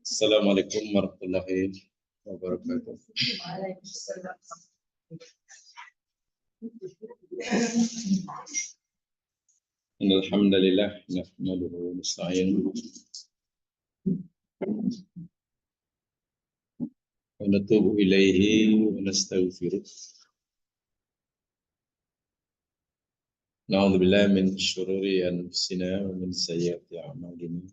Assalamualaikum warahmatullahi wabarakatuh. Alhamdulillah nahmaduhu wa nasta'inuhu wa natubu ilaihi wa nastaghfiruh. Na'udzu billahi min syururi anfusina wa min sayyiati a'malina.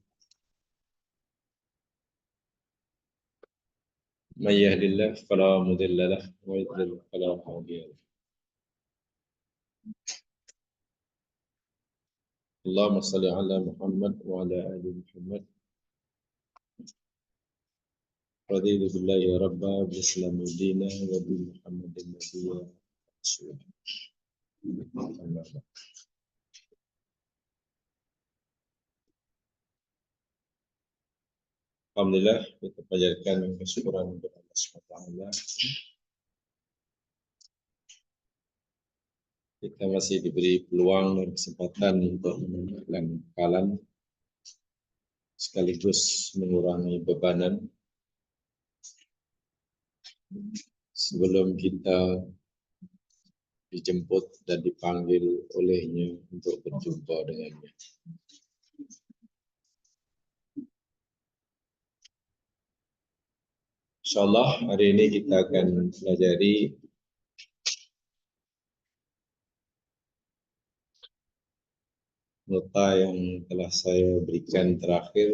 May yahdihillahu fala mudilla lahu wa yudlil fala hadiya lahu. Allahumma shalli ala Muhammad wa ala ali Muhammad. Raditu billahi rabba bi islami dina wa bi Muhammadin nabiyya rasulullah. Alhamdulillah, kita panjatkan kesyukuran kepada Allah SWT. Kita masih diberi peluang dan kesempatan untuk menunaikan kalam sekaligus mengurangi bebanan sebelum kita dijemput dan dipanggil olehnya untuk berjumpa dengannya. Insyaallah hari ini kita akan pelajari nota yang telah saya berikan terakhir,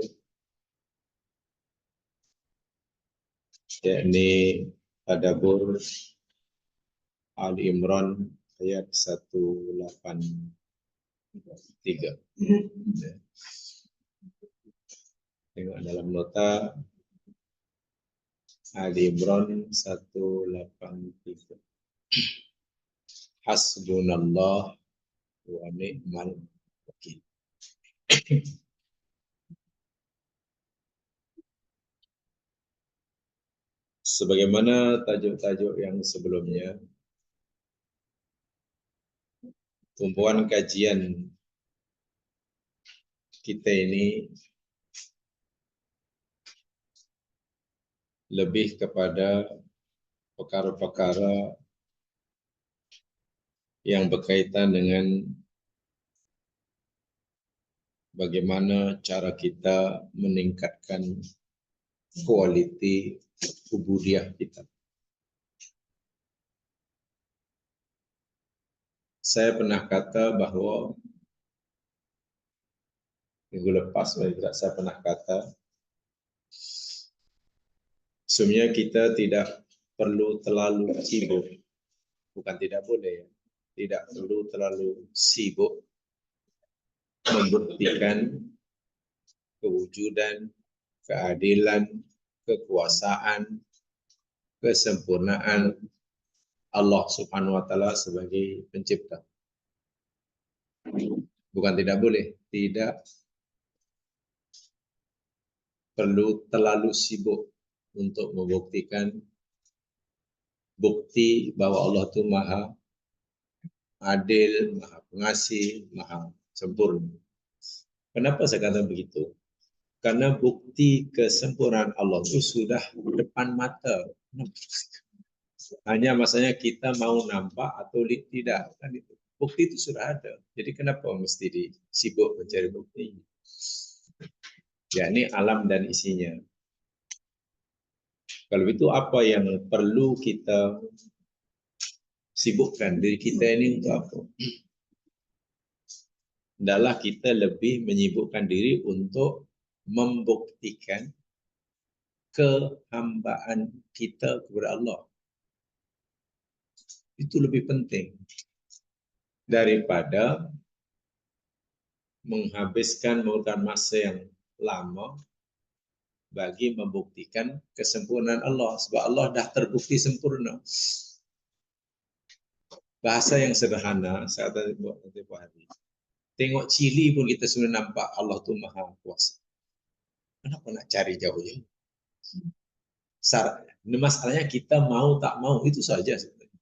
yakni Tadabbur Ali Imran ayat 183. Tengok dalam nota Ali Imran 183. Hasbunallah wa ni'mal wakil. Sebagaimana tajuk-tajuk yang sebelumnya, tumpuan kajian kita ini lebih kepada perkara-perkara yang berkaitan dengan bagaimana cara kita meningkatkan kualiti ubudiyah kita. Saya pernah kata bahwa minggu lepas saya pernah kata sebenarnya kita tidak perlu terlalu sibuk, bukan tidak boleh, tidak perlu terlalu sibuk membuktikan kewujudan, keadilan, kekuasaan, kesempurnaan Allah Subhanahu wa taala sebagai pencipta. Bukan tidak boleh, tidak perlu terlalu sibuk untuk membuktikan bukti bahwa Allah itu maha adil, maha pengasih, maha sempurna. Kenapa saya kata begitu? Karena bukti kesempurnaan Allah itu sudah depan mata. Hanya masanya kita mau nampak atau tidak. Kan itu. Bukti itu sudah ada. Jadi kenapa mesti disibuk mencari bukti? Yakni alam dan isinya. Kalau itu apa yang perlu kita sibukkan diri kita ini untuk apa? Adalah kita lebih menyibukkan diri untuk membuktikan kehambaan kita kepada Allah. Itu lebih penting daripada menghabiskan masa yang lama bagi membuktikan kesempurnaan Allah. Sebab Allah dah terbukti sempurna. Bahasa yang sederhana, saya tadi buat hari. Tengok cili pun kita sudah nampak Allah tu maha kuasa. Kenapa nak cari jauh-jauh? Masalahnya kita mau tak mau, itu saja sebenarnya.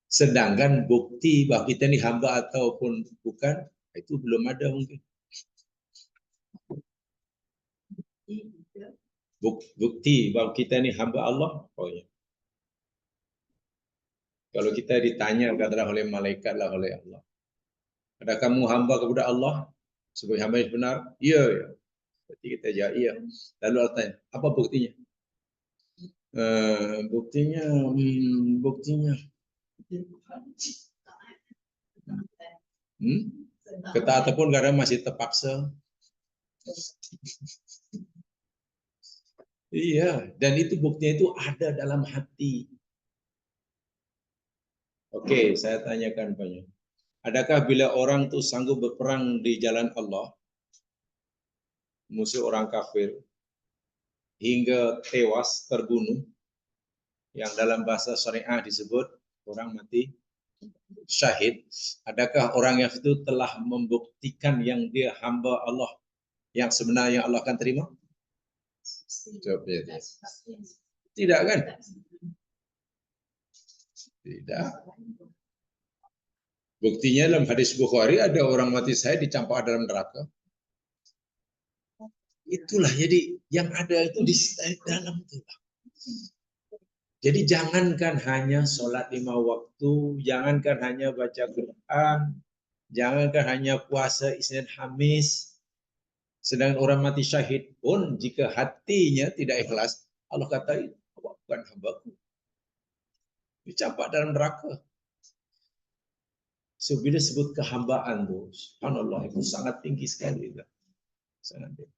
Sedangkan bukti bahawa kita ni hamba ataupun bukan, itu belum ada mungkin. Bukti bahawa kita ni hamba Allah. Oh ya. Kalau kita ditanya katalah oleh malaikat lah oleh Allah. Ada kamu hamba kepada Allah sebagai hamba yang benar? Ya, ya. Berarti kita jawab iya. Lalu Allah tanya, apa buktinya? Buktinya. Ketaatan pun kadang masih terpaksa. Iya, dan itu buktinya itu ada dalam hati. Oke, saya tanyakan banyak. Adakah bila orang itu sanggup berperang di jalan Allah, musuh orang kafir, hingga tewas, terbunuh, yang dalam bahasa syariah disebut orang mati syahid, adakah orang yang itu telah membuktikan yang dia hamba Allah yang sebenarnya Allah akan terima? Jawabnya tidak kan? Tidak. Buktinya dalam hadis Bukhari ada orang mati syahid dicampak dalam neraka. Itulah jadi yang ada itu di dalam itulah. Jadi jangankan hanya sholat 5 waktu, jangankan hanya baca Quran, jangankan hanya puasa Isnin Khamis, sedangkan orang mati syahid pun jika hatinya tidak ikhlas, Allah kata, bukan hambaku. Dicampak dalam neraka. So, bila sebut kehambaan tu, subhanallah, itu sangat tinggi sekali. Sangat tinggi.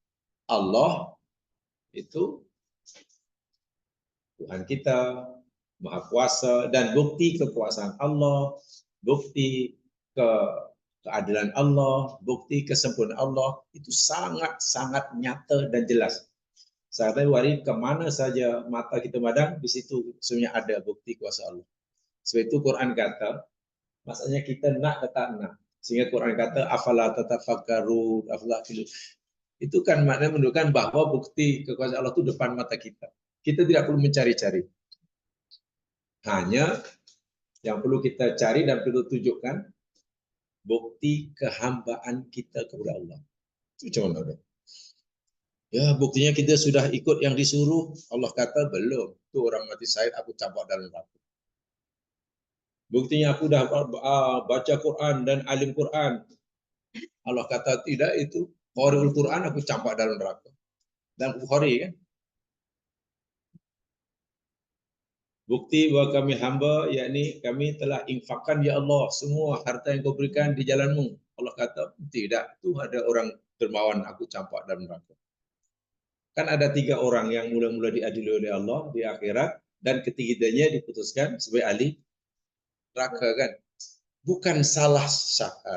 Allah itu Tuhan kita, Maha Kuasa, dan bukti kekuasaan Allah, bukti keadilan Allah, bukti kesempurnaan Allah, itu sangat-sangat nyata dan jelas. Saya kata hari kemana saja mata kita madang, di situ sebenarnya ada bukti kuasa Allah. Sebab itu Quran kata, maksudnya kita nak atau tak nak. Sehingga Quran kata, afala tatafakkarun, afala filu. Itu kan maknanya menunjukkan bahwa bukti kekuasaan Allah itu depan mata kita. Kita tidak perlu mencari-cari. Hanya yang perlu kita cari dan perlu tunjukkan bukti kehambaan kita kepada Allah. Itu macam mana? Ya, buktinya kita sudah ikut yang disuruh. Allah kata belum. Itu orang mati syahid aku campak dalam neraka. Buktinya aku dah baca Quran dan alim Quran. Allah kata tidak, itu Qari'ul Quran aku campak dalam neraka. Dan Bukhari kan. Bukti bahwa kami hamba, yakni kami telah infakkan ya Allah semua harta yang kau berikan di jalanmu. Allah kata tidak, itu ada orang dermawan aku campak dalam neraka. Kan ada 3 orang yang mula-mula diadili oleh Allah di akhirat dan ketiganya diputuskan sebagai ahli neraka kan. Bukan salah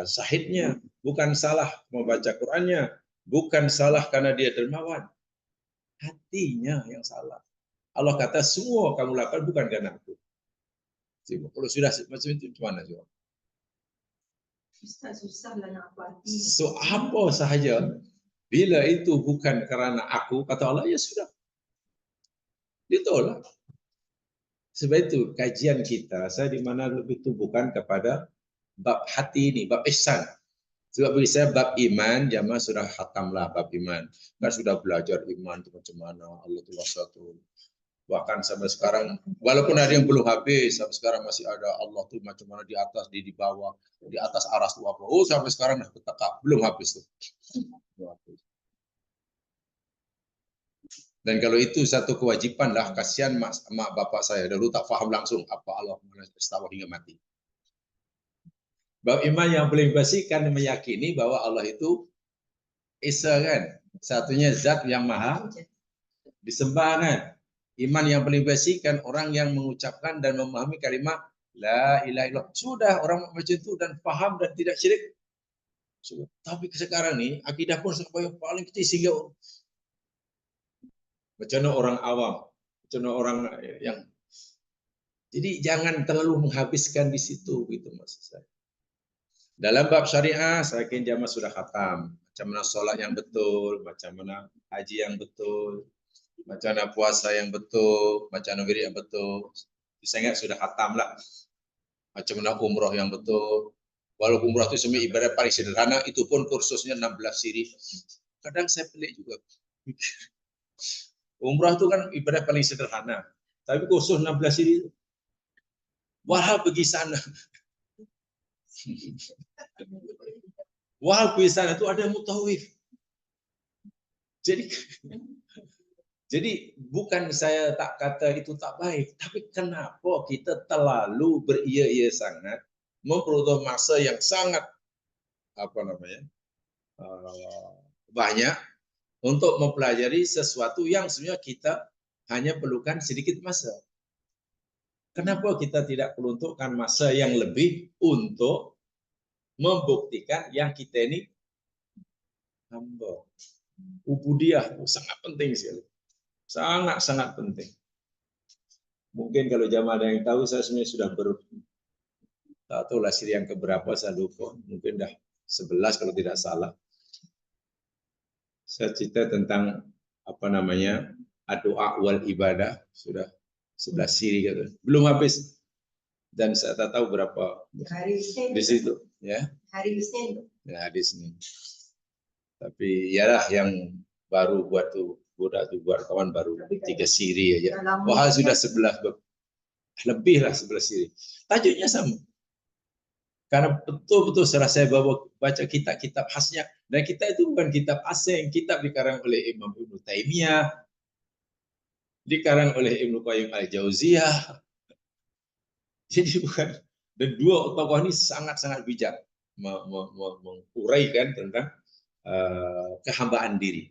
syahidnya, bukan salah membaca Qurannya, bukan salah karena dia dermawan. Hatinya yang salah. Allah kata semua kamu lakukan bukan karena aku. Kalau sudah macam itu gimana juga? So apa sahaja bila itu bukan karena aku, kata Allah, ya sudah. Ditolak. Sebab itu kajian kita, saya di mana lebih tumbuhkan kepada bab hati ini, bab ihsan. Sebab bagi saya bab iman, jamaah sudah khatamlah bab iman. Kan sudah belajar iman itu macam mana, Allah itu satu. Bahkan sampai sekarang, walaupun ada yang belum habis, sampai sekarang masih ada Allah itu macam mana di atas, di bawah, di atas aras itu apa. Oh sampai sekarang dah ketekak, belum habis tuh. Dan kalau itu satu kewajiban lah, kasihan mak bapak saya dulu tak faham langsung apa Allah istawa hingga mati. Bab iman yang paling basic kan meyakini bahwa Allah itu Esa kan, satunya zat yang maha disembah kan. Iman yang paling basic kan orang yang mengucapkan dan memahami kalimat la ilaha illallah. Sudah orang macam itu dan faham dan tidak syirik. Tapi sekarang ni akidah pun sampai paling kecil sehingga macam mana orang awam, macam mana orang yang jadi jangan terlalu menghabiskan di situ gitu maksud saya. Dalam bab syariah saya yakin jamaah sudah khatam. Macam mana solat yang betul, macam mana haji yang betul, macam mana puasa yang betul, macam mana wirid yang betul. Saya ingat sudah khatam lah. Macam mana umrah yang betul. Walaupun umrah itu sebenarnya ibadah paling sederhana, itu pun kursusnya 16 siri. Kadang saya pelik juga. Umrah itu kan ibadah paling sederhana. Tapi khusus 16 siri, wahal pergi sana. Wahal pergi sana itu ada mutawif. Jadi bukan saya tak kata itu tak baik, tapi kenapa kita terlalu beria-ia sangat memperlukan masa yang sangat banyak untuk mempelajari sesuatu yang sebenarnya kita hanya perlukan sedikit masa. Kenapa kita tidak peruntukkan masa yang lebih untuk membuktikan yang kita ini hamba? Ubudiyah sangat penting sekali. Sangat-sangat penting. Mungkin kalau jamaah ada yang tahu, saya sebenarnya sudah tak tahu lah siri yang keberapa, saya lupa. Mungkin dah 11 kalau tidak salah. Saya cerita tentang doa wal ibadah, sudah 11 siri gitu. Belum habis. Dan saya tak tahu berapa hari di situ, ya. Hari Senin. Ya, di sini. Tapi ialah yang baru buat tuh budak tuh buat kawan baru 3 siri aja. Wah, sudah 11 lebih lah 11 siri. Tajuknya sama. Karena betul-betul serasa bahwa baca kitab-kitab khasnya, dan kita itu bukan kitab asing, kitab dikarang oleh Imam Ibnu Taimiyah, dikarang oleh Ibnu Qayyim Al-Jauziyah. Jadi bukan, dan dua tokoh ini sangat-sangat bijak menguraikan tentang kehambaan diri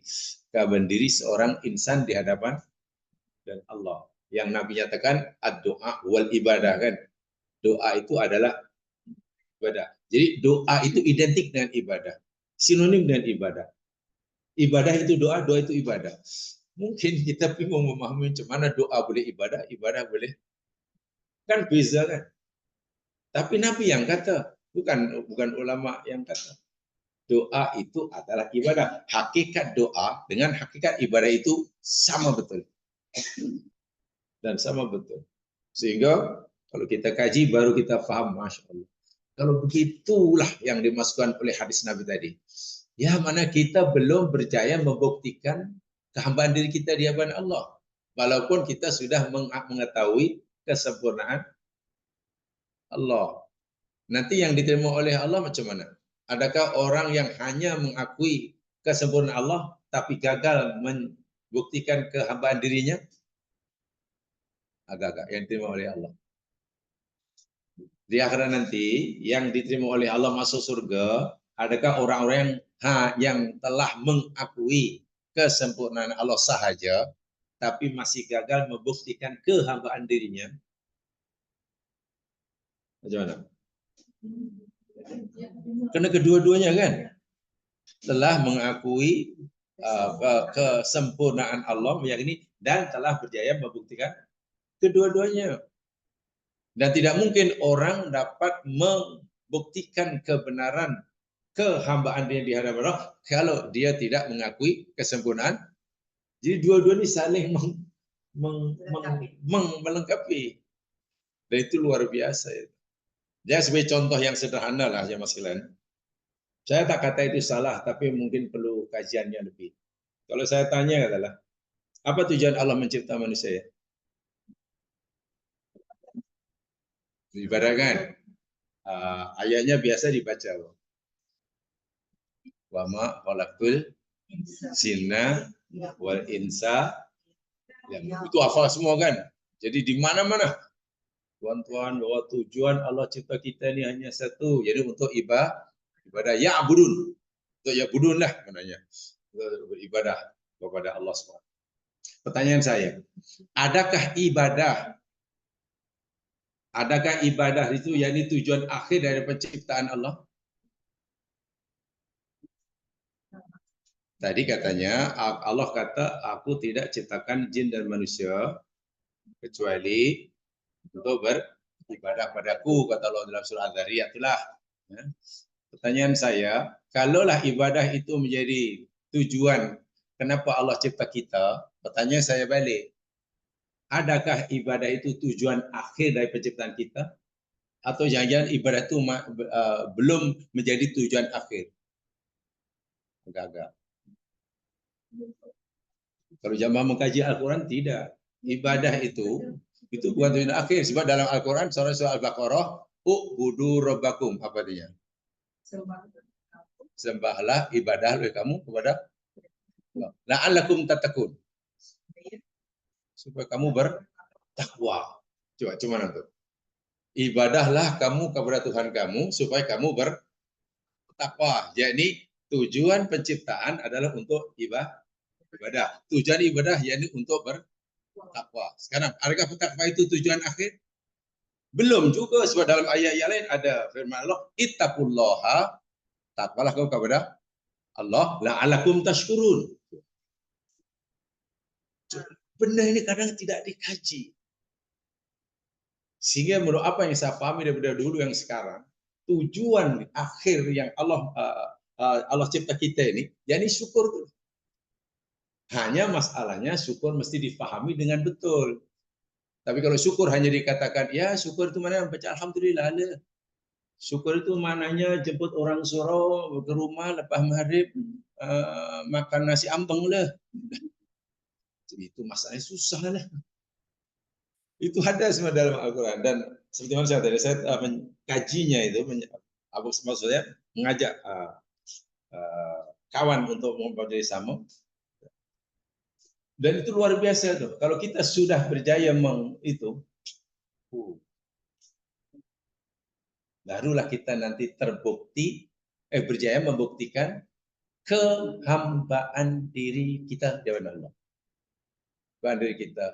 seorang insan di hadapan dan Allah. Yang Nabi nyatakan ad-doa wal ibadah, kan? Doa itu adalah ibadah. Jadi doa itu identik dengan ibadah, sinonim dengan ibadah. Ibadah itu doa, doa itu ibadah. Mungkin kita bingung memahami macam mana doa boleh ibadah, ibadah boleh, kan beza kan? Tapi Nabi yang kata, bukan ulama yang kata. Doa itu adalah ibadah. Hakikat doa dengan hakikat ibadah itu sama betul. Dan sama betul. Sehingga kalau kita kaji baru kita paham, Masya Allah. Kalau begitulah yang dimasukkan oleh hadis Nabi tadi. Ya, mana kita belum berjaya membuktikan kehambaan diri kita di hadapan Allah. Walaupun kita sudah mengetahui kesempurnaan Allah. Nanti yang diterima oleh Allah macam mana? Adakah orang yang hanya mengakui kesempurnaan Allah tapi gagal membuktikan kehambaan dirinya? Agak-agak yang diterima oleh Allah. Di akhirat nanti yang diterima oleh Allah masuk surga, adakah orang-orang yang telah mengakui kesempurnaan Allah sahaja tapi masih gagal membuktikan kehambaan dirinya? Macam mana? Karena kedua-duanya kan telah mengakui kesempurnaan Allah, meyakini dan telah berjaya membuktikan kedua-duanya. Dan tidak mungkin orang dapat membuktikan kebenaran kehambaan dia di hadapan Allah kalau dia tidak mengakui kesempurnaan. Jadi dua-duanya saling melengkapi. Dan itu luar biasa. Ya, sebagai contoh yang sederhana lah ya Mas Kilan. Saya tak kata itu salah, tapi mungkin perlu kajiannya lebih. Kalau saya tanya adalah, apa tujuan Allah mencipta manusia? Ibadah kan? Ayatnya biasa dibaca. Wa ma khalaqtul jinna wal insa. Itu hafal semua kan? Jadi di mana-mana tuan-tuan bahwa tujuan Allah cipta kita ini hanya satu, jadi untuk ibadah ya'budun. Untuk ya'budun lah maknanya. Beribadah kepada Allah SWT. Pertanyaan saya, adakah ibadah itu yakni tujuan akhir dari penciptaan Allah? Tadi katanya Allah kata aku tidak ciptakan jin dan manusia kecuali untuk beribadah padaku, kata Allah dalam surah Al-Dzariyat itulah. Ya. Pertanyaan saya, kalaulah ibadah itu menjadi tujuan kenapa Allah cipta kita, pertanyaan saya balik, adakah ibadah itu tujuan akhir dari penciptaan kita? Atau jangan-jangan ibadah itu belum menjadi tujuan akhir? Agak-agak. Kalau jamaah mengkaji Al-Quran tidak. Ibadah itu bukan tujuan akhir. Sebab dalam Al-Quran surah Al-Baqarah, u'budu rabbakum, apa dia? Sembahlah ibadah oleh kamu kepada Allah. La'allakum tattaqun. Supaya kamu bertakwa. Coba cuma nanti. Ibadahlah kamu kepada Tuhan kamu supaya kamu bertakwa. Jadi tujuan penciptaan adalah untuk ibadah. Tujuan ibadah yakni untuk bertakwa. Sekarang, adakah bertakwa itu tujuan akhir? Belum juga, sebab dalam ayat yang lain ada firman Allah, ittaqullaha, takwalah kau kepada Allah, la'alakum tashkurun. Benda ini kadang tidak dikaji. Sehingga menurut apa yang saya pahami daripada dulu yang sekarang, tujuan akhir yang Allah cipta kita ini, yakni syukur itu. Hanya masalahnya syukur mesti difahami dengan betul. Tapi kalau syukur hanya dikatakan, ya syukur itu mana baca alhamdulillah. Syukur itu maknanya jemput orang suruh ke rumah lepas maghrib makan nasi ambeng lah. Itu masalahnya susah lah. Itu ada semua dalam Al-Quran. Dan seperti mana saya tadi, saya mengkajinya itu, maksud saya mengajak kawan untuk mempelajari sama. Dan itu luar biasa tuh. Kalau kita sudah berjaya barulah kita nanti terbukti, berjaya membuktikan kehambaan diri kita di hadapan Allah. Kehambaan diri kita.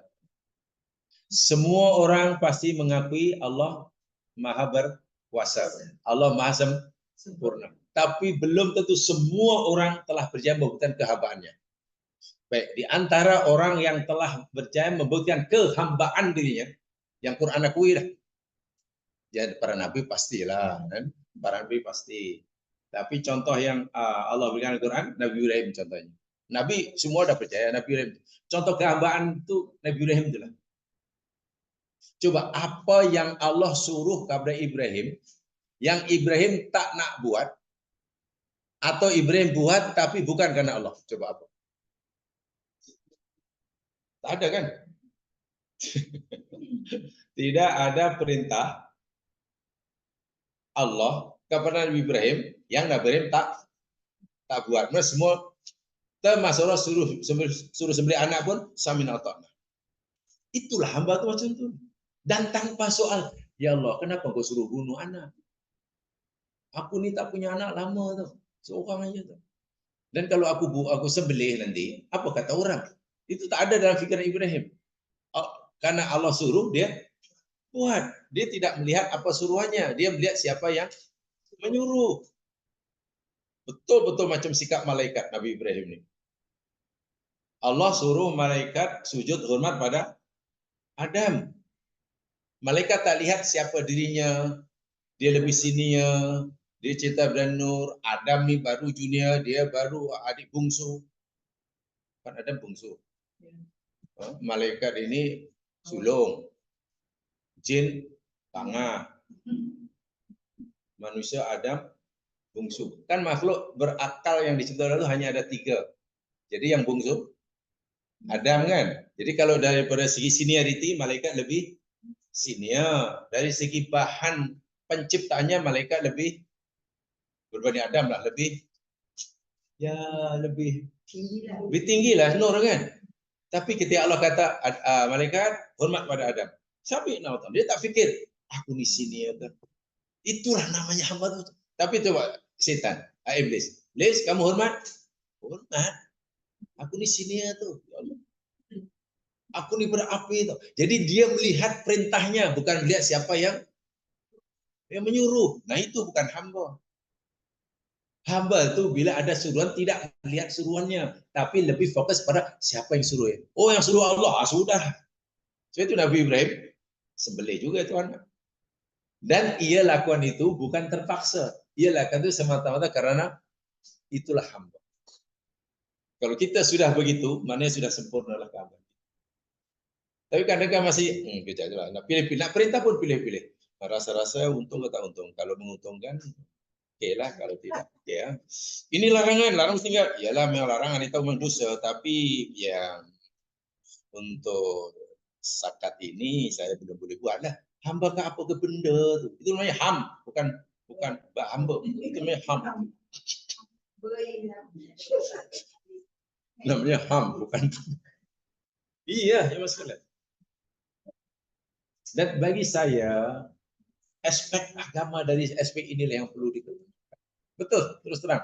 Semua orang pasti mengakui Allah Maha berkuasa. Allah Maha sempurna. Tapi belum tentu semua orang telah berjaya membuktikan kehambaannya. Baik, di antara orang yang telah berjaya membuktikan kehambaan dirinya, yang Quran akui lah. Ya, para nabi pastilah, kan? Para nabi pasti. Tapi contoh yang Allah berikan Al-Quran, Nabi Ibrahim contohnya. Nabi semua sudah percaya Nabi Ibrahim. Contoh kehambaan itu Nabi Ibrahim itulah. Coba apa yang Allah suruh kepada Ibrahim, yang Ibrahim tak nak buat, atau Ibrahim buat tapi bukan karena Allah. Coba apa? Tak ada kan? Tidak ada perintah Allah kepada Nabi Ibrahim yang Nabi Ibrahim tak buat. Mereka semua termasuk Allah suruh sembelih anak pun samin ata'na. Itulah hamba itu macam itu. Dan tanpa soal, ya Allah, kenapa kau suruh bunuh anak? Aku ni tak punya anak lama tuh, seorang aja tuh. Dan kalau aku sembelih nanti, apa kata orang? Itu tak ada dalam fikiran Ibrahim. Karena Allah suruh dia buat. Dia tidak melihat apa suruhannya, dia melihat siapa yang menyuruh. Betul-betul macam sikap malaikat Nabi Ibrahim ini. Allah suruh malaikat sujud hormat pada Adam. Malaikat tak lihat siapa dirinya, dia lebih senior, dia cerita dan Nur, Adam ni baru junior, dia baru adik bungsu. Kan Adam bungsu. Malaikat ini sulung, jin tengah, manusia Adam bungsu. Kan makhluk berakal yang diciptakan itu hanya ada 3. Jadi yang bungsu Adam kan. Jadi kalau daripada segi seniority malaikat lebih senior. Dari segi bahan penciptaannya malaikat lebih berbanding Adam lah, lebih tinggi lah Nur kan. Tapi ketika Allah kata malaikat hormat pada Adam, siapa yang tahu? Dia tak fikir aku ni senior kan. Itulah namanya hamba tu. Tapi coba setan, iblis. Iblis kamu hormat? Hormat. Aku ni senior tu. Ya Allah. Aku ni berapi tu. Jadi dia melihat perintahnya, bukan melihat siapa yang menyuruh. Nah itu bukan hamba. Hamba itu bila ada suruhan tidak melihat suruhannya, tapi lebih fokus pada siapa yang suruh. Oh yang suruh Allah, sudah. So itu Nabi Ibrahim sembelih juga itu anak. Dan ia lakukan itu bukan terpaksa. Ia lakukan itu semata-mata karena itulah hamba. Kalau kita sudah begitu, maknanya sudah sempurna lah hamba. Tapi kadang-kadang masih beda. Pilih-pilih. Nak perintah pun pilih-pilih. Rasa-rasa untung atau tak untung. Kalau menguntungkan, oke lah. Kalau tidak, ya. Ini larangan tinggal. Iyalah memang larangan itu memang dosa. Tapi ya untuk zakat ini saya belum boleh buat lah. Hamba ke apa ke benda tu? Itu namanya ham, bukan hamba. Itu namanya ham. Namanya ham, bukan. Iya, ya Mas sekalian. Dan bagi saya aspek agama dari aspek inilah yang perlu diketahui. Betul, terus terang.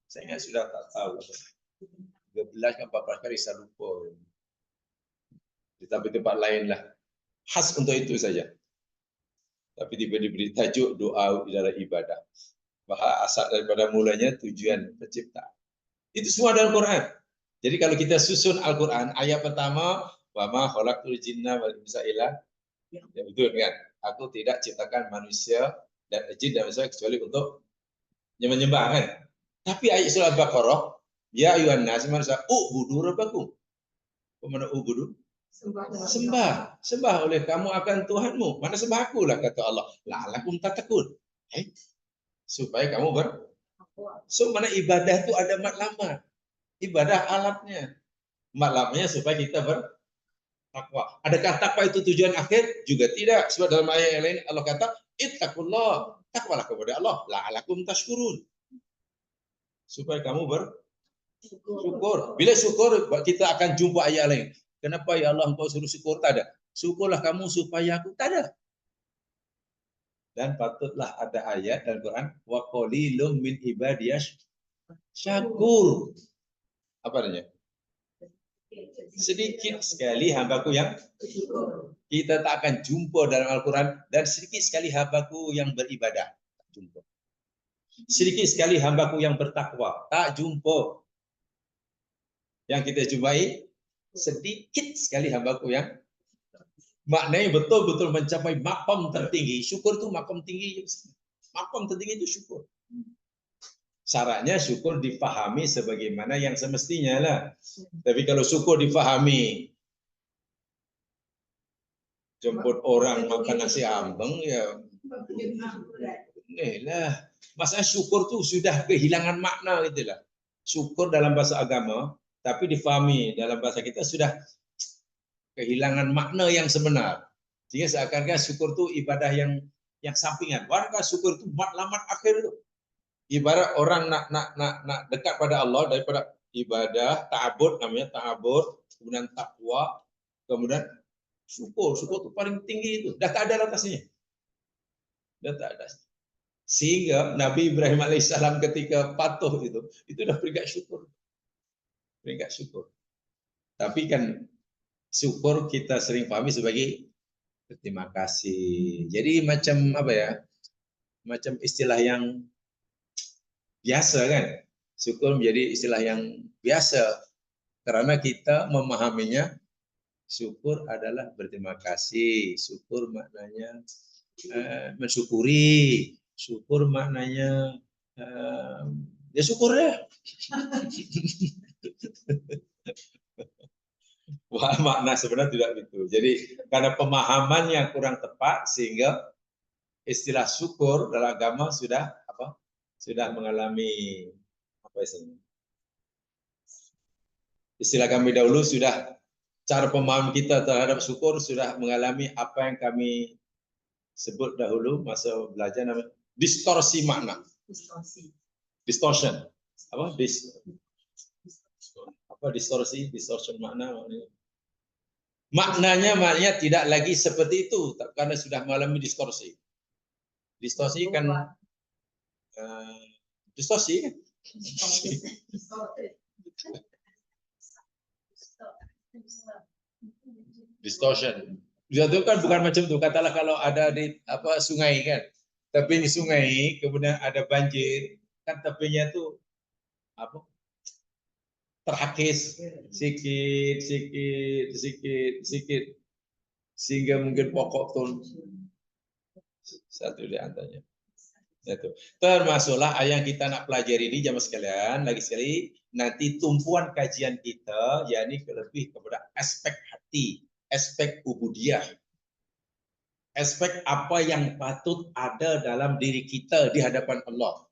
Saya ingat sudah tak tahu. 13 ke 14 kali saya lupa. Di tempat lain lah. Khas untuk itu saja. Tapi diberi tajuk doa dalam ibadah. Bahwa asal daripada mulanya tujuan penciptaan. Itu semua dalam Quran. Jadi kalau kita susun Al-Quran, ayat pertama, wa ma khalaqtul jinna wal insa illa, ya betul kan? Aku tidak ciptakan manusia dan jin dan manusia kecuali untuk menyembah kan. Tapi ayat surah Al-Baqarah, ya ayuhan nas manusia ubudu rabbakum. Mana ubudu? Sembah oleh kamu akan Tuhanmu. Mana sembah aku lah kata Allah. La'alakum tattaqun. Supaya kamu So mana ibadah itu ada matlamat. Ibadah alatnya. Matlamnya supaya kita bertakwa. Adakah takwa itu tujuan akhir? Juga tidak. Sebab dalam ayat yang lain Allah kata, ittaqullah. Takwalah kepada Allah. La'alakum tashkurun. Supaya kamu bersyukur. Bila syukur, kita akan jumpa ayat lain. Kenapa ya Allah engkau suruh syukur? Tak ada. Syukurlah kamu supaya aku. Tak ada. Dan patutlah ada ayat dalam Quran, wa qalilum min ibadiyas syakur. Apa artinya? Sedikit sekali hambaku yang kita tak akan jumpa dalam Al-Quran, dan sedikit sekali hambaku yang beribadah. Tak jumpa. Sedikit sekali hambaku yang bertakwa. Tak jumpa. Yang kita jumpai, sedikit sekali hambaku yang maknanya betul-betul mencapai maqam tertinggi. Syukur itu maqam tinggi. Maqam tertinggi itu syukur. Syaratnya syukur difahami sebagaimana yang semestinya lah. Tapi kalau syukur difahami, jemput orang makan nasi ambeng, ya lah. Masalah syukur tuh sudah kehilangan makna gitu lah. Syukur dalam bahasa agama, tapi difahami dalam bahasa kita sudah kehilangan makna yang sebenar. Sehingga seakan-akan syukur itu ibadah yang sampingan. Warga syukur itu matlamat akhir itu. Ibarat orang nak dekat pada Allah daripada ibadah, ta'abud namanya ta'abud, kemudian takwa, kemudian syukur. Syukur itu paling tinggi itu. Dah tak ada atasnya. Dah tak ada. Sehingga Nabi Ibrahim alaihissalam ketika patuh itu dah peringkat syukur. Peringkat syukur. Tapi kan syukur kita sering pahami sebagai terima kasih. Jadi macam apa ya? Macam istilah yang biasa kan? Syukur menjadi istilah yang biasa karena kita memahaminya syukur adalah berterima kasih. Syukur maknanya mensyukuri. Syukur maknanya ya syukur ya. Wah, makna sebenarnya tidak begitu. Jadi karena pemahamannya kurang tepat sehingga istilah syukur dalam agama sudah mengalami apa istilahnya? Istilah kami dahulu sudah cara pemahaman kita terhadap syukur sudah mengalami apa yang kami sebut dahulu masa belajar namanya distorsi makna. Distortion. Apa? Distortion makna. Maknanya tidak lagi seperti itu karena sudah mengalami distorsi. Distorsi kan distorsi kan? Distortion. Itu kan bukan macam itu. Katalah kalau ada di sungai kan, tepi sungai kemudian ada banjir, kan tepinya tuh terhakis sedikit sehingga mungkin pokok turun. Satu di antaranya. Itu. Termasuklah yang kita nak pelajari ini jamaah sekalian, lagi sekali nanti tumpuan kajian kita yakni lebih kepada aspek hati, aspek ubudiyah, aspek apa yang patut ada dalam diri kita di hadapan Allah.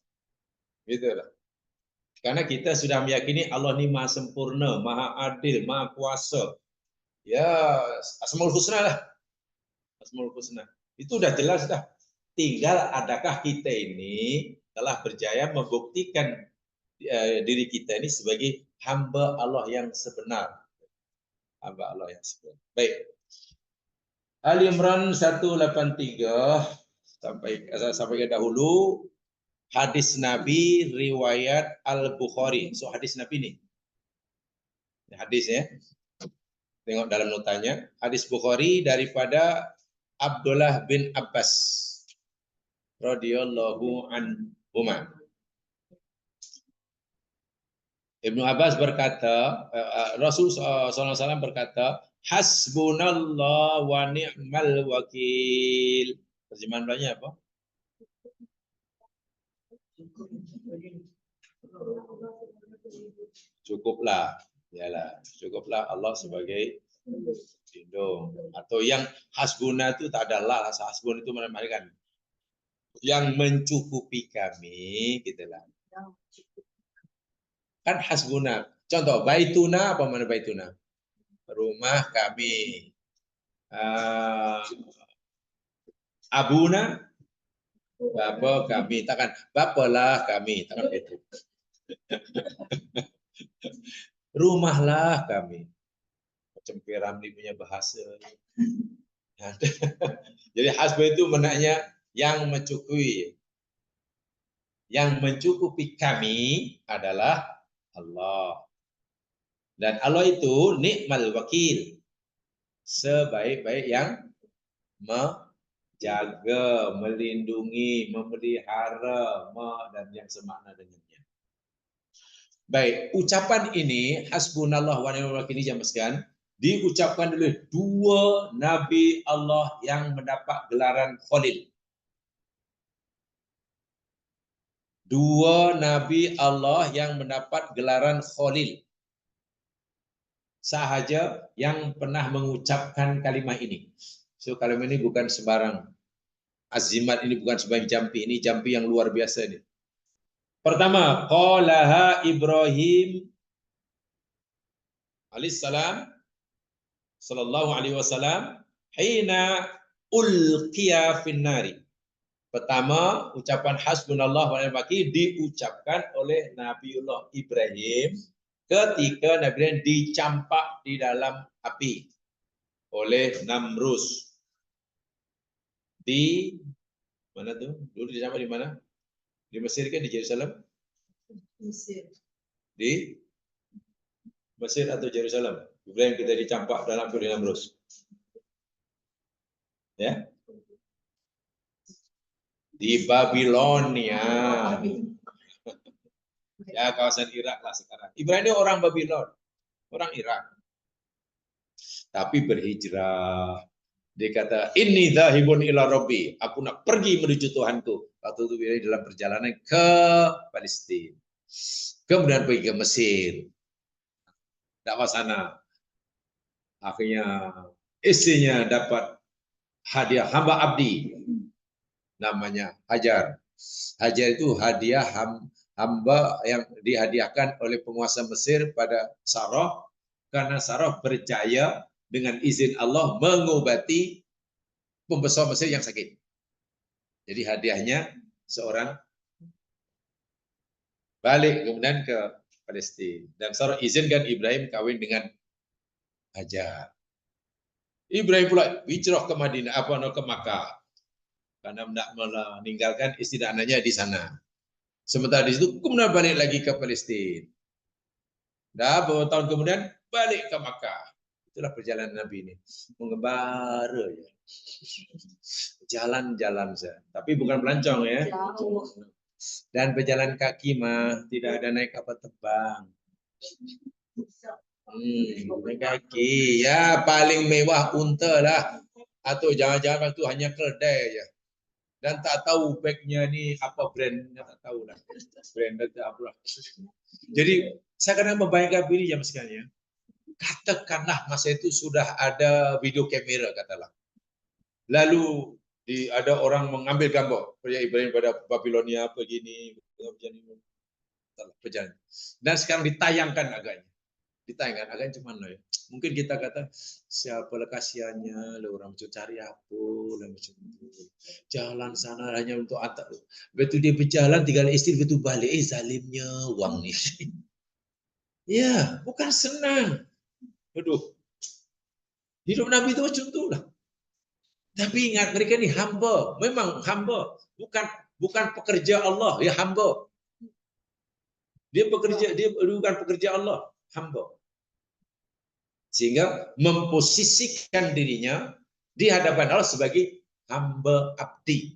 Gitulah. Karena kita sudah meyakini Allah ini maha sempurna, maha adil, maha kuasa. Ya, Asmaul Husna lah. Asmaul Husna. Itu udah jelas dah. Tinggal adakah kita ini telah berjaya membuktikan diri kita ini sebagai hamba Allah yang sebenar. Hamba Allah yang sebenar. Baik. Ali Imran 183 sampai ke dahulu hadis Nabi riwayat Al-Bukhari. So hadis Nabi nih. Hadis ya. Tengok dalam notanya. Hadis Bukhari daripada Abdullah bin Abbas radhiyallahu anhuma. Ibnu Abbas berkata, Rasul SAW berkata, hasbunallah wa ni'mal wakil. Terjemahan belakangnya apa? Cukuplah, yalah, cukuplah Allah sebagai lindung. Atau yang hasbuna itu tak ada lah, hasbun itu menambahkan yang mencukupi kami, gitu lah. Kan hasbuna. Contoh, baituna apa mana baituna? Rumah kami. Abuna, bapa kami. Takkan, bapalah kami. Takkan itu. Rumahlah kami. Macam Piramli punya bahasa. Jadi hasbun itu menaknya yang mencukupi. Yang mencukupi kami adalah Allah. Dan Allah itu nikmal wakil. Sebaik-baik yang menjaga, melindungi, memelihara, dan yang semakna dengannya. Baik, ucapan ini hasbunallah wa ni'mal wakil dijamaskan diucapkan oleh dua nabi Allah yang mendapat gelaran Khalil. Dua nabi Allah yang mendapat gelaran Khalil. Sahaja yang pernah mengucapkan kalimat ini. So kalimat ini bukan sembarang. Azimat ini bukan sebagai jampi. Ini jampi yang luar biasa ini. Pertama, qalaha Ibrahim alaihissalam sallallahu alaihi wasallam hina ulqiya finnari. Pertama, ucapan hasbunallah wa ni'mal wakil diucapkan oleh Nabiullah Ibrahim ketika Nabi Ibrahim dicampak di dalam api oleh Namrus. Di mana tuh? Dulu dicampak di mana? Di Mesir kan, di Yerusalem? Mesir. Di Mesir atau Yerusalem? Ibrahim kita dicampak dalam api oleh Namrus. Ya? Di Babilonia. Ya, kawasan Irak lah sekarang. Ibrahim ini orang Babylon, orang Irak. Tapi berhijrah. Dia kata, inni dhahibun ila rabbi. Aku nak pergi menuju Tuhanku. Waktu itu Ibrahim dalam perjalanan ke Palestina. Kemudian pergi ke Mesir. Dakwah sana. Akhirnya istrinya dapat hadiah hamba abdi. Namanya Hajar. Hajar itu hadiah hamba yang dihadiahkan oleh penguasa Mesir pada Sarah, karena Sarah percaya dengan izin Allah mengobati pembesar Mesir yang sakit. Jadi hadiahnya seorang balik kemudian ke Palestina. Dan Sarah izinkan Ibrahim kawin dengan Hajar. Ibrahim pula hijrah ke Madinah, ke Makkah, karena tidak meninggalkan istri dan anaknya di sana. Sementara di situ kemudian balik lagi ke Palestina. Dan beberapa tahun kemudian balik ke Makkah. Itulah perjalanan Nabi ini. Mengembara ya. Jalan-jalan saja. Tapi bukan melancong ya. Dan berjalan kaki mah tidak ada naik kapal terbang. Naik kaki. Ya paling mewah unta lah. Atau jangan-jangan itu hanya keledai aja. Dan tak tahu bagnya ni apa brandnya, tak tahu lah. Brand apa. Jadi saya kadang membayangkan diri jam sekalian. Katakanlah masa itu sudah ada video kamera katalah. Lalu ada orang mengambil gambar pria Ibrahim pada Babilonia begini, berjalan. Dan sekarang ditayangkan agaknya Kita ingat akan cuman ya. Mungkin kita kata siapa lah kasihannya, lah orang macam cari apa lah macam itu. Jalan sana hanya untuk antar. Betul dia berjalan tinggal istri betul balik, zalimnya uang ni. Ya, bukan senang. Aduh. Hidup Nabi itu macam tu lah. Tapi ingat mereka ni hamba, memang hamba, bukan pekerja Allah, ya hamba. Dia bukan pekerja Allah, hamba. Sehingga memposisikan dirinya di hadapan Allah sebagai hamba abdi.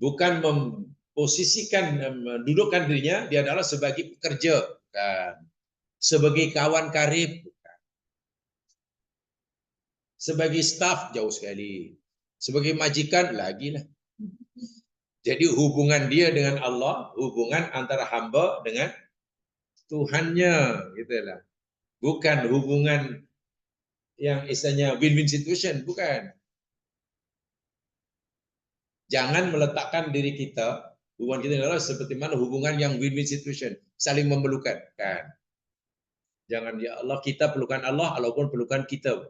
Bukan memposisikan, mendudukkan dirinya di hadapan Allah sebagai pekerja. Bukan. Sebagai kawan karib. Bukan. Sebagai staf, jauh sekali. Sebagai majikan, lagi lah. Jadi hubungan dia dengan Allah, hubungan antara hamba dengan Tuhannya. Gitulah. Bukan hubungan yang istilahnya win-win situation, bukan. Jangan meletakkan diri kita, hubungan kita adalah seperti mana hubungan yang win-win situation, saling memerlukan. Kan? Jangan ya Allah kita perlukan Allah, Allah pun perlukan kita.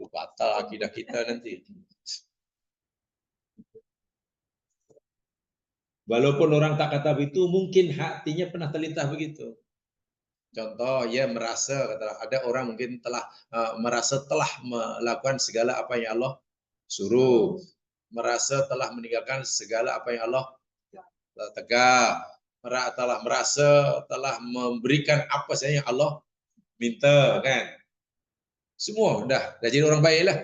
Batal akidah kita nanti. Walaupun orang tak kata begitu, mungkin hatinya pernah terlintas begitu. Contoh, ya merasa ada orang mungkin merasa telah melakukan segala apa yang Allah suruh, merasa telah meninggalkan segala apa yang Allah tegak, merasa telah memberikan apa saja yang Allah minta, kan? Semua dah jadi orang baik lah.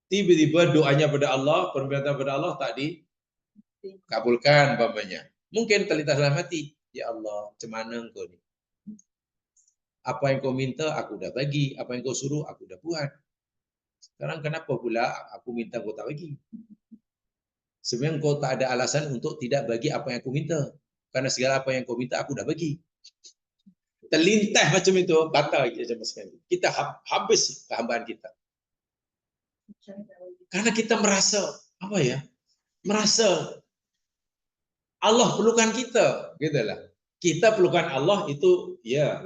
Tiba-tiba doanya pada Allah, permintaan pada Allah tak dikabulkan, umpamanya. Mungkin terlintas dalam hati, ya Allah, macam mana engkau ni? Apa yang kau minta, aku dah bagi. Apa yang kau suruh, aku dah buat. Sekarang kenapa pula aku minta kau tak bagi? Sebenarnya kau tak ada alasan untuk tidak bagi apa yang aku minta. Karena segala apa yang kau minta, aku dah bagi. Terlintas macam itu, batal sama sekali. Kita habis kehambaan kita. Karena kita merasa, apa ya? Merasa Allah perlukan kita. Gitulah. Kita perlukan Allah itu, ya.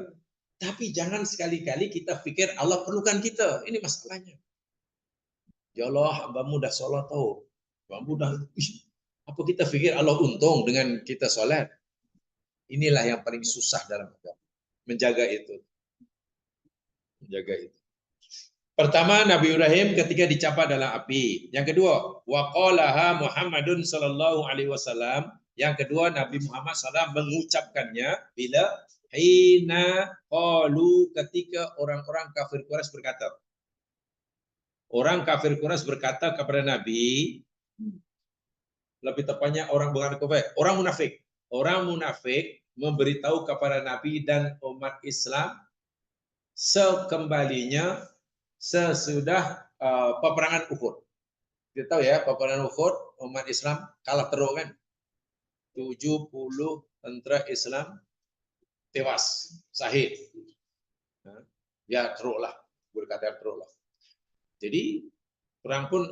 Tapi jangan sekali-kali kita fikir Allah perlukan kita. Ini masalahnya. Ya Allah, hambamu dah solat tahu. Hambamu dah, apa kita fikir Allah untung dengan kita solat? Inilah yang paling susah dalam agama. Menjaga itu. Menjaga itu. Pertama, Nabi Ibrahim ketika dicapai dalam api. Yang kedua, waqalaha Muhammadun sallallahu alaihi wasallam. Yang kedua, Nabi Muhammad SAW mengucapkannya bila hina qalu, ketika orang-orang kafir Quraisy berkata. Orang kafir Quraisy berkata kepada Nabi, lebih tepatnya orang bukan kafir, orang munafik. Orang munafik memberitahu kepada Nabi dan umat Islam sekembalinya sesudah peperangan Uhud. Kita tahu ya, peperangan Uhud umat Islam kalah teruk kan. 70 tentara Islam tewas, syahid. Ya teruk lah, berkata teruk lah. Jadi perang pun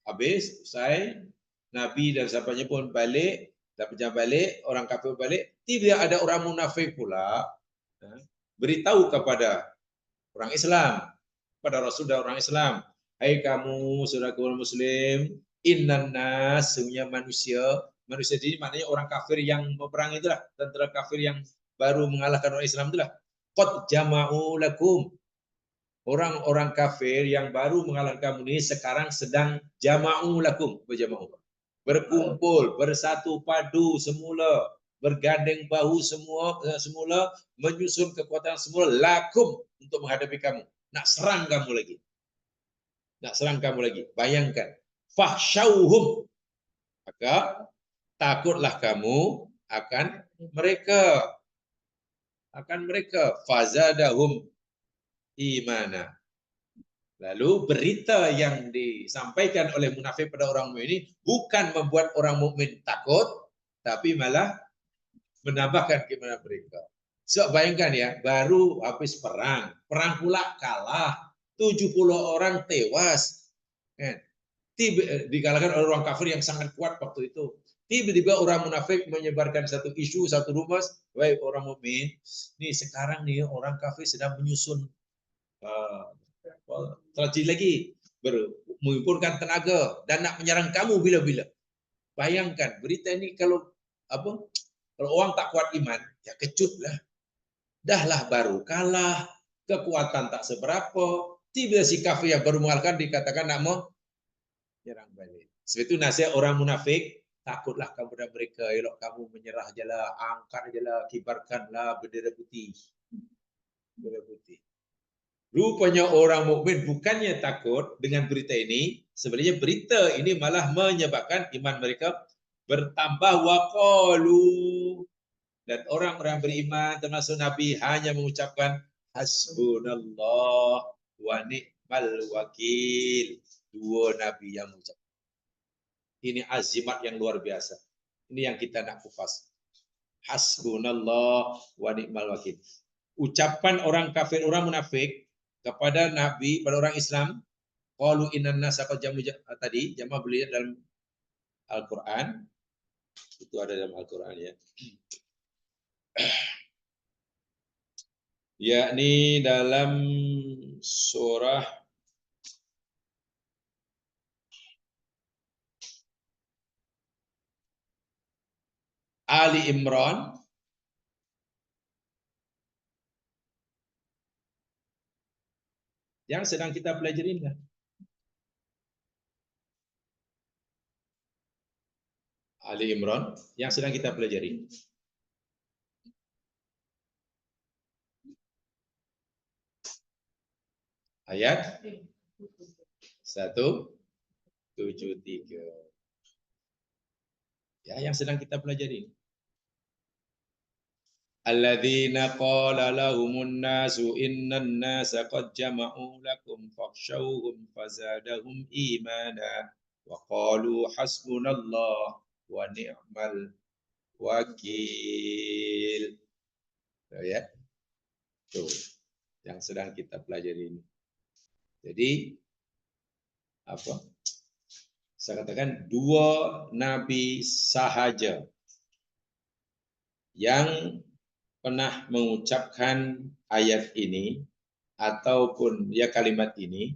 habis, usai. Nabi dan sahabatnya pun balik, orang kafir balik. Tiba ada orang munafik pula beritahu kepada orang Islam, pada Rasul dan orang Islam, hai kamu saudara kaum muslim, innan nas, semuanya manusia jadi maknanya orang kafir yang berperang itulah, tentara kafir yang baru mengalahkan orang Islam itulah. Qad jama'u lakum, orang-orang kafir yang baru mengalahkan kamu ini sekarang sedang jama'u lakum, berkumpul, bersatu padu semula, bergandeng bahu semula, menyusun kekuatan semula lakum untuk menghadapi kamu. Nak serang kamu lagi. Bayangkan. Fahsyauhum. Maka takutlah kamu akan mereka. Fazadahum imana. Lalu berita yang disampaikan oleh munafik pada orang mukmin ini bukan membuat orang mukmin takut, tapi malah menambahkan keimanan mereka. So, bayangkan ya, baru habis perang pula kalah, 70 orang tewas. Dikalahkan oleh orang kafir yang sangat kuat waktu itu. Tiba-tiba orang munafik menyebarkan satu isu, satu rumus, wahai orang mukmin, nih sekarang nih orang kafir sedang menyusun strategi lagi, mengumpulkan tenaga dan nak menyerang kamu bila-bila. Bayangkan berita ini kalau apa? Kalau orang tak kuat iman, ya kejutlah. Dahlah baru kalah, kekuatan tak seberapa, tiba si kafir yang baru mengalahkan dikatakan nak mau menyerang balik. Sebab itu nasihat orang munafik, takutlah kepada mereka, elok kamu menyerah jelah, angkat jelah, kibarkanlah bendera putih. Bendera putih. Rupanya orang mukmin bukannya takut dengan berita ini, sebenarnya berita ini malah menyebabkan iman mereka bertambah waqalu. Dan orang-orang beriman termasuk Nabi hanya mengucapkan hasbunallah wa ni'mal wakil. Dua Nabi yang mengucap. Ini azimat yang luar biasa. Ini yang kita nak kupas. Hasbunallah wa ni'mal wakil. Ucapan orang kafir, orang munafik kepada Nabi, pada orang Islam, qalu innan nasa qad jamu tadi, jamaah beliau dalam Al-Qur'an. Itu ada dalam Al-Qur'an ya. Yakni dalam surah Ali Imran yang sedang kita pelajari ini. Ali Imran yang sedang kita pelajari. Ayat 173. Ya, yang sedang kita pelajari. Alladzina qala lahumun nasu innan nasa qad jama'u lakum fakhshawhum fazadahum imana wa qalu hasbunallah wa ni'mal wakil. Ya. Tuh, yang sedang kita pelajari ini. Jadi apa? Saya katakan dua nabi sahaja yang pernah mengucapkan ayat ini ataupun ya kalimat ini.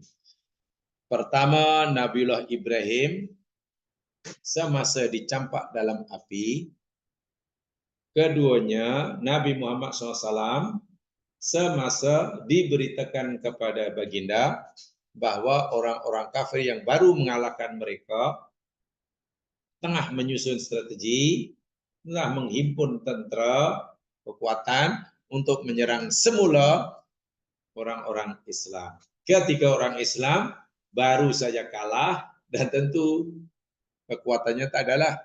Pertama Nabiullah Ibrahim semasa dicampak dalam api. Keduanya Nabi Muhammad SAW semasa diberitakan kepada baginda bahwa orang-orang kafir yang baru mengalahkan mereka tengah menyusun strategi, tengah menghimpun tentera kekuatan untuk menyerang semula orang-orang Islam. Ketika orang Islam baru saja kalah dan tentu kekuatannya tak adalah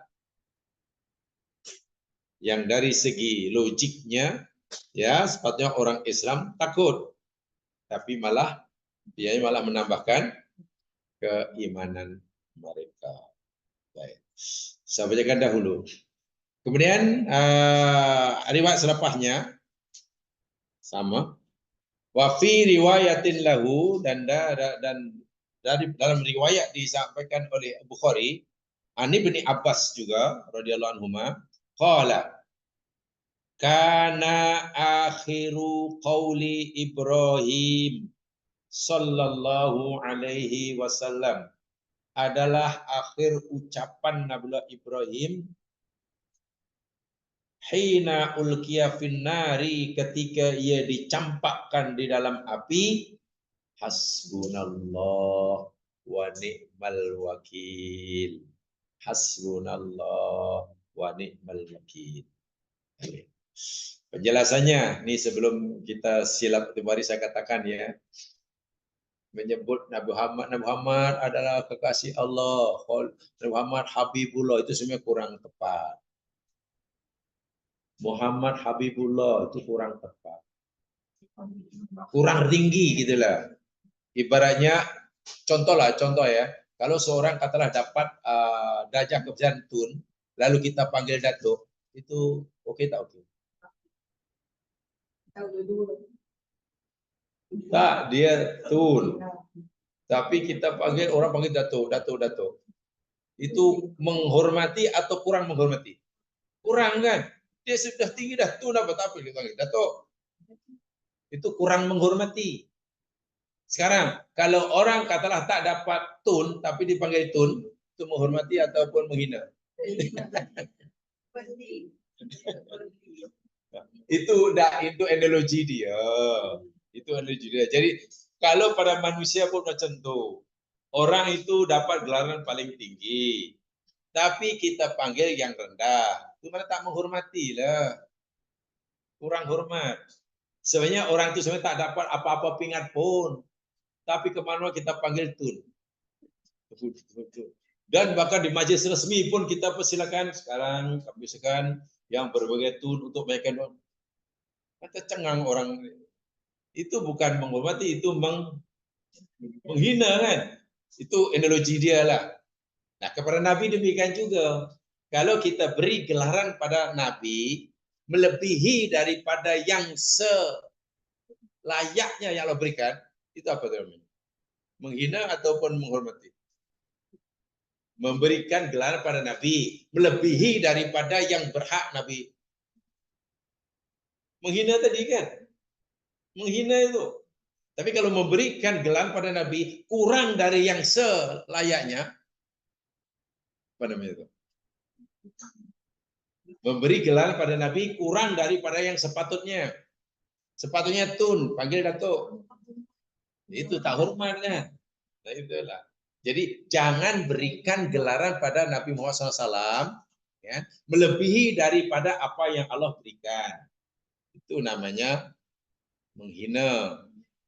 yang dari segi logiknya ya sepatutnya orang Islam takut, tapi dia malah menambahkan keimanan mereka. Baik, saya bacakan dahulu. Kemudian riwayat selepasnya sama. Wa fi riwayatin lahu dan dari dalam riwayat disampaikan oleh Bukhari, Ani bin Abbas juga radhiyallahu anhuma, qala kana akhiru qauli Ibrahim sallallahu alaihi wasallam adalah akhir ucapan Nabiullah Ibrahim hina ulqiya finnari ketika ia dicampakkan di dalam api, hasbunallah wa ni'mal wakil. Hasbunallah wa ni'mal wakil. Penjelasannya ini sebelum kita silap kembali saya katakan ya, menyebut Nabi Muhammad adalah kekasih Allah, Nabi Muhammad Habibullah itu sebenarnya kurang tepat. Muhammad Habibullah itu kurang tepat. Kurang tinggi gitulah. Ibaratnya contoh ya. Kalau seorang katalah dapat darjah kebajikan tun, lalu kita panggil Datuk, itu oke tak oke? Tak, dia tun. Tapi kita panggil orang panggil Datuk. Itu menghormati atau kurang menghormati? Kurang kan? Dia sudah tinggi dah, tun apa tapi dipanggil Dato. Itu kurang menghormati. Sekarang kalau orang katalah tak dapat tun tapi dipanggil tun, itu menghormati ataupun menghina? itu analogi dia. Itu analogi dia. Jadi kalau pada manusia pun macam tu. Orang itu dapat gelaran paling tinggi. Tapi kita panggil yang rendah. Itu mana tak menghormati lah. Kurang hormat. Sebenarnya orang itu sebenarnya tak dapat apa-apa pingat pun. Tapi kemana kita panggil tun. Dan bahkan di majelis resmi pun kita persilakan sekarang kami sekarang yang berbagai tun untuk mereka. Kata cengang orang. Itu bukan menghormati, itu menghina kan. Itu analogi dia lah. Nah, kepada Nabi demikian juga. Kalau kita beri gelaran pada Nabi, melebihi daripada yang selayaknya yang Allah berikan, itu apa namanya? Menghina ataupun menghormati? Memberikan gelaran pada Nabi, melebihi daripada yang berhak Nabi. Menghina tadi kan? Menghina itu. Tapi kalau memberikan gelaran pada Nabi, kurang dari yang selayaknya, apa namanya itu? Memberi gelar pada Nabi kurang daripada yang sepatutnya. Sepatutnya tun, panggil Datuk. Itu tak hormat kan? Nah, itulah. Jadi jangan berikan gelaran pada Nabi Muhammad SAW ya, melebihi daripada apa yang Allah berikan. Itu namanya menghina.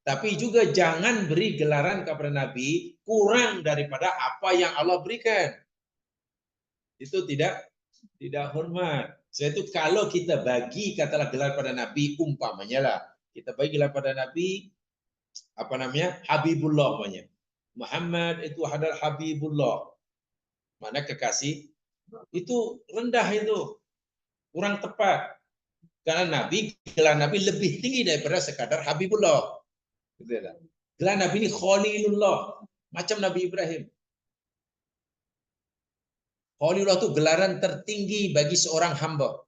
Tapi juga jangan beri gelaran kepada Nabi kurang daripada apa yang Allah berikan. Itu tidak hormat. Saya itu kalau kita bagi katalah gelar pada Nabi umpamanya lah, kita bagi gelar pada Nabi apa namanya? Habibullah namanya. Muhammad itu adalah Habibullah. Mana kekasih? Itu rendah itu. Kurang tepat. Karena Nabi, gelar Nabi lebih tinggi daripada sekadar Habibullah. Gelar Nabi ini Khalilullah, macam Nabi Ibrahim. Khalilullah itu gelaran tertinggi bagi seorang hamba.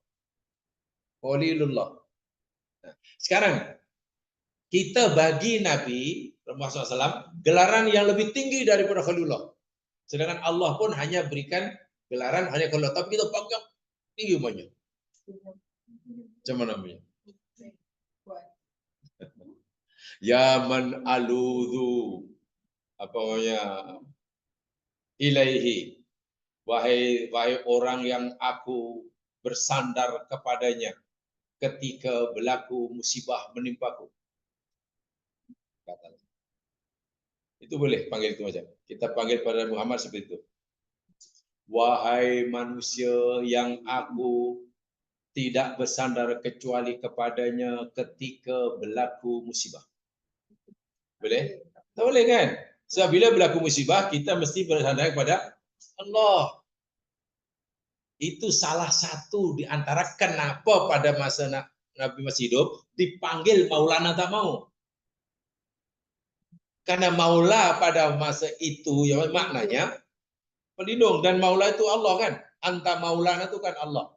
Khalilullah. Nah, sekarang kita bagi Nabi Muhammad SAW gelaran yang lebih tinggi daripada Khalilullah. Sedangkan Allah pun hanya berikan gelaran hanya Khalilullah. Tapi kita pegang tinggi banyak. Macam mana namanya? Ya man aludhu apa namanya ilaihi, wahai orang yang aku bersandar kepadanya ketika berlaku musibah menimpaku. Katanya. Itu boleh panggil itu macam. Kita panggil pada Muhammad seperti itu. Wahai manusia yang aku tidak bersandar kecuali kepadanya ketika berlaku musibah. Boleh? Tak boleh kan? Sebab bila berlaku musibah, kita mesti bersandar kepada Allah. Itu salah satu di antara kenapa pada masa Nabi masih hidup dipanggil Maulana tak mau. Karena Maula pada masa itu ya maknanya pelindung dan Maula itu Allah kan. Anta Maulana itu kan Allah.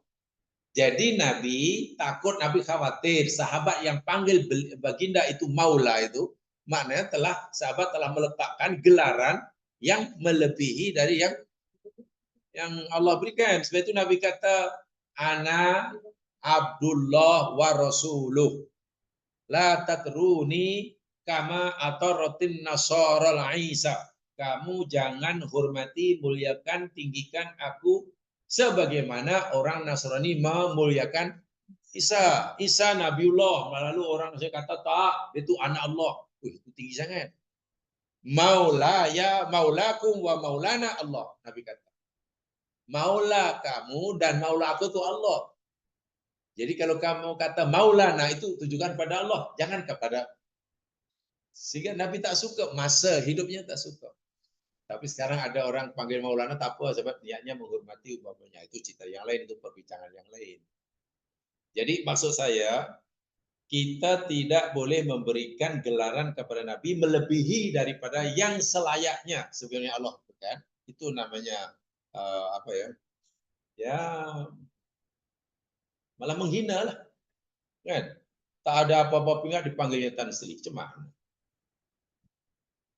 Jadi Nabi takut, Nabi khawatir sahabat yang panggil baginda itu Maula itu maknanya sahabat telah meletakkan gelaran yang melebihi dari yang Allah berikan. Sebab itu Nabi kata ana Abdullah wa Rasuluh la tatruni kama ataratin nasaral Isa. Kamu jangan hormati, muliakan, tinggikan aku sebagaimana orang Nasrani memuliakan Isa. Isa Nabiullah. Lalu orang saya kata tak, itu anak Allah. Itu tinggi sangat. Maula ya maulakum wa maulana Allah. Nabi kata. Maula kamu dan maula aku itu Allah. Jadi kalau kamu kata maulana itu tujukan pada Allah, jangan kepada. Sehingga Nabi tak suka, masa hidupnya tak suka. Tapi sekarang ada orang panggil maulana tak apa sebab niatnya menghormati umpamanya. Itu cerita yang lain, itu perbincangan yang lain. Jadi maksud saya, kita tidak boleh memberikan gelaran kepada Nabi melebihi daripada yang selayaknya sebenarnya Allah berikan. Itu namanya apa ya? Ya malah menghina lah, kan? Tak ada apa-apa pun dipanggilnya Tan Sri, cemana?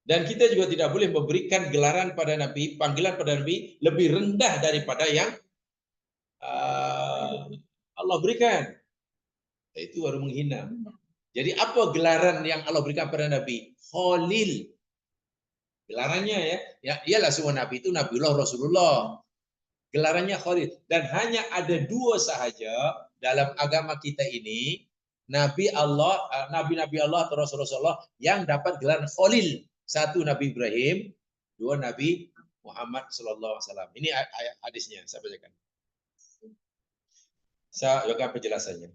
Dan kita juga tidak boleh memberikan gelaran pada Nabi, panggilan pada Nabi lebih rendah daripada yang Allah berikan. Itu baru menghina. Jadi apa gelaran yang Allah berikan pada Nabi? Khalil. Gelarannya ya iyalah semua Nabi itu Nabiullah Rasulullah. Gelarannya Khalil. Dan hanya ada dua sahaja dalam agama kita ini, Nabi Allah, Nabi-Nabi Allah atau Rasulullah yang dapat gelaran Khalil. Satu Nabi Ibrahim, dua Nabi Muhammad Sallallahu Alaihi Wasallam. Ini ayat hadisnya, saya bacakan. Saya bacakan penjelasannya.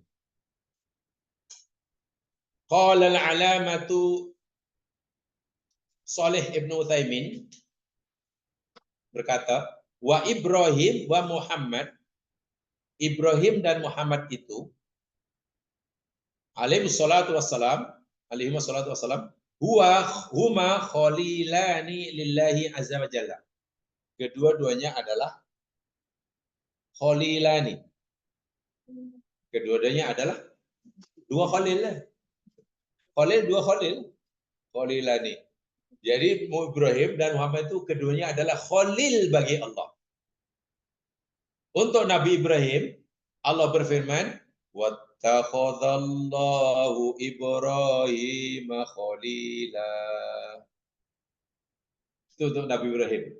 Qala al-alamatu Salih Ibn Utsaimin berkata, wa Ibrahim wa Muhammad, Ibrahim dan Muhammad itu alaihi salatu wassalam, huma khalilani lillahi azza wa jalla. Kedua-duanya adalah khalilani. Kedua-duanya adalah dua khalil. Khalil dua khalil. Khalilani. Jadi Ibrahim dan Muhammad itu keduanya adalah khalil bagi Allah. Untuk Nabi Ibrahim, Allah berfirman, wattakhadallahu Ibrahim khalila. Itu untuk Nabi Ibrahim.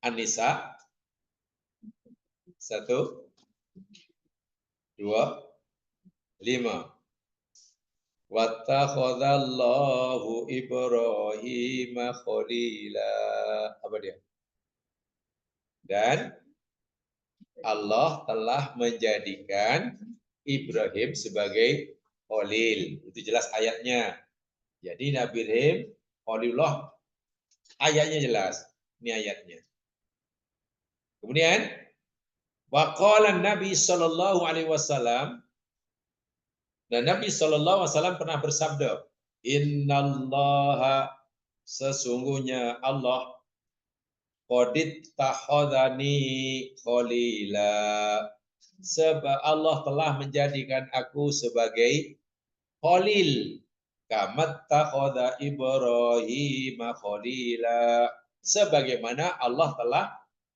An-Nisa 1, 2, 5. Wattakhadallahu Ibrahim khalila. Apa dia? Dan Allah telah menjadikan Ibrahim sebagai khalil. Itu jelas ayatnya. Jadi Nabi Ibrahim khalilullah. Ayatnya jelas. Ini ayatnya. Kemudian waqala Nabi sallallahu alaihi wasallam, dan Nabi sallallahu alaihi wasallam pernah bersabda, innallaha, sesungguhnya Allah, qadit takhadhani khalila, sebab Allah telah menjadikan aku sebagai khalil, kamat takhadha Ibrahim khalila, sebagaimana Allah telah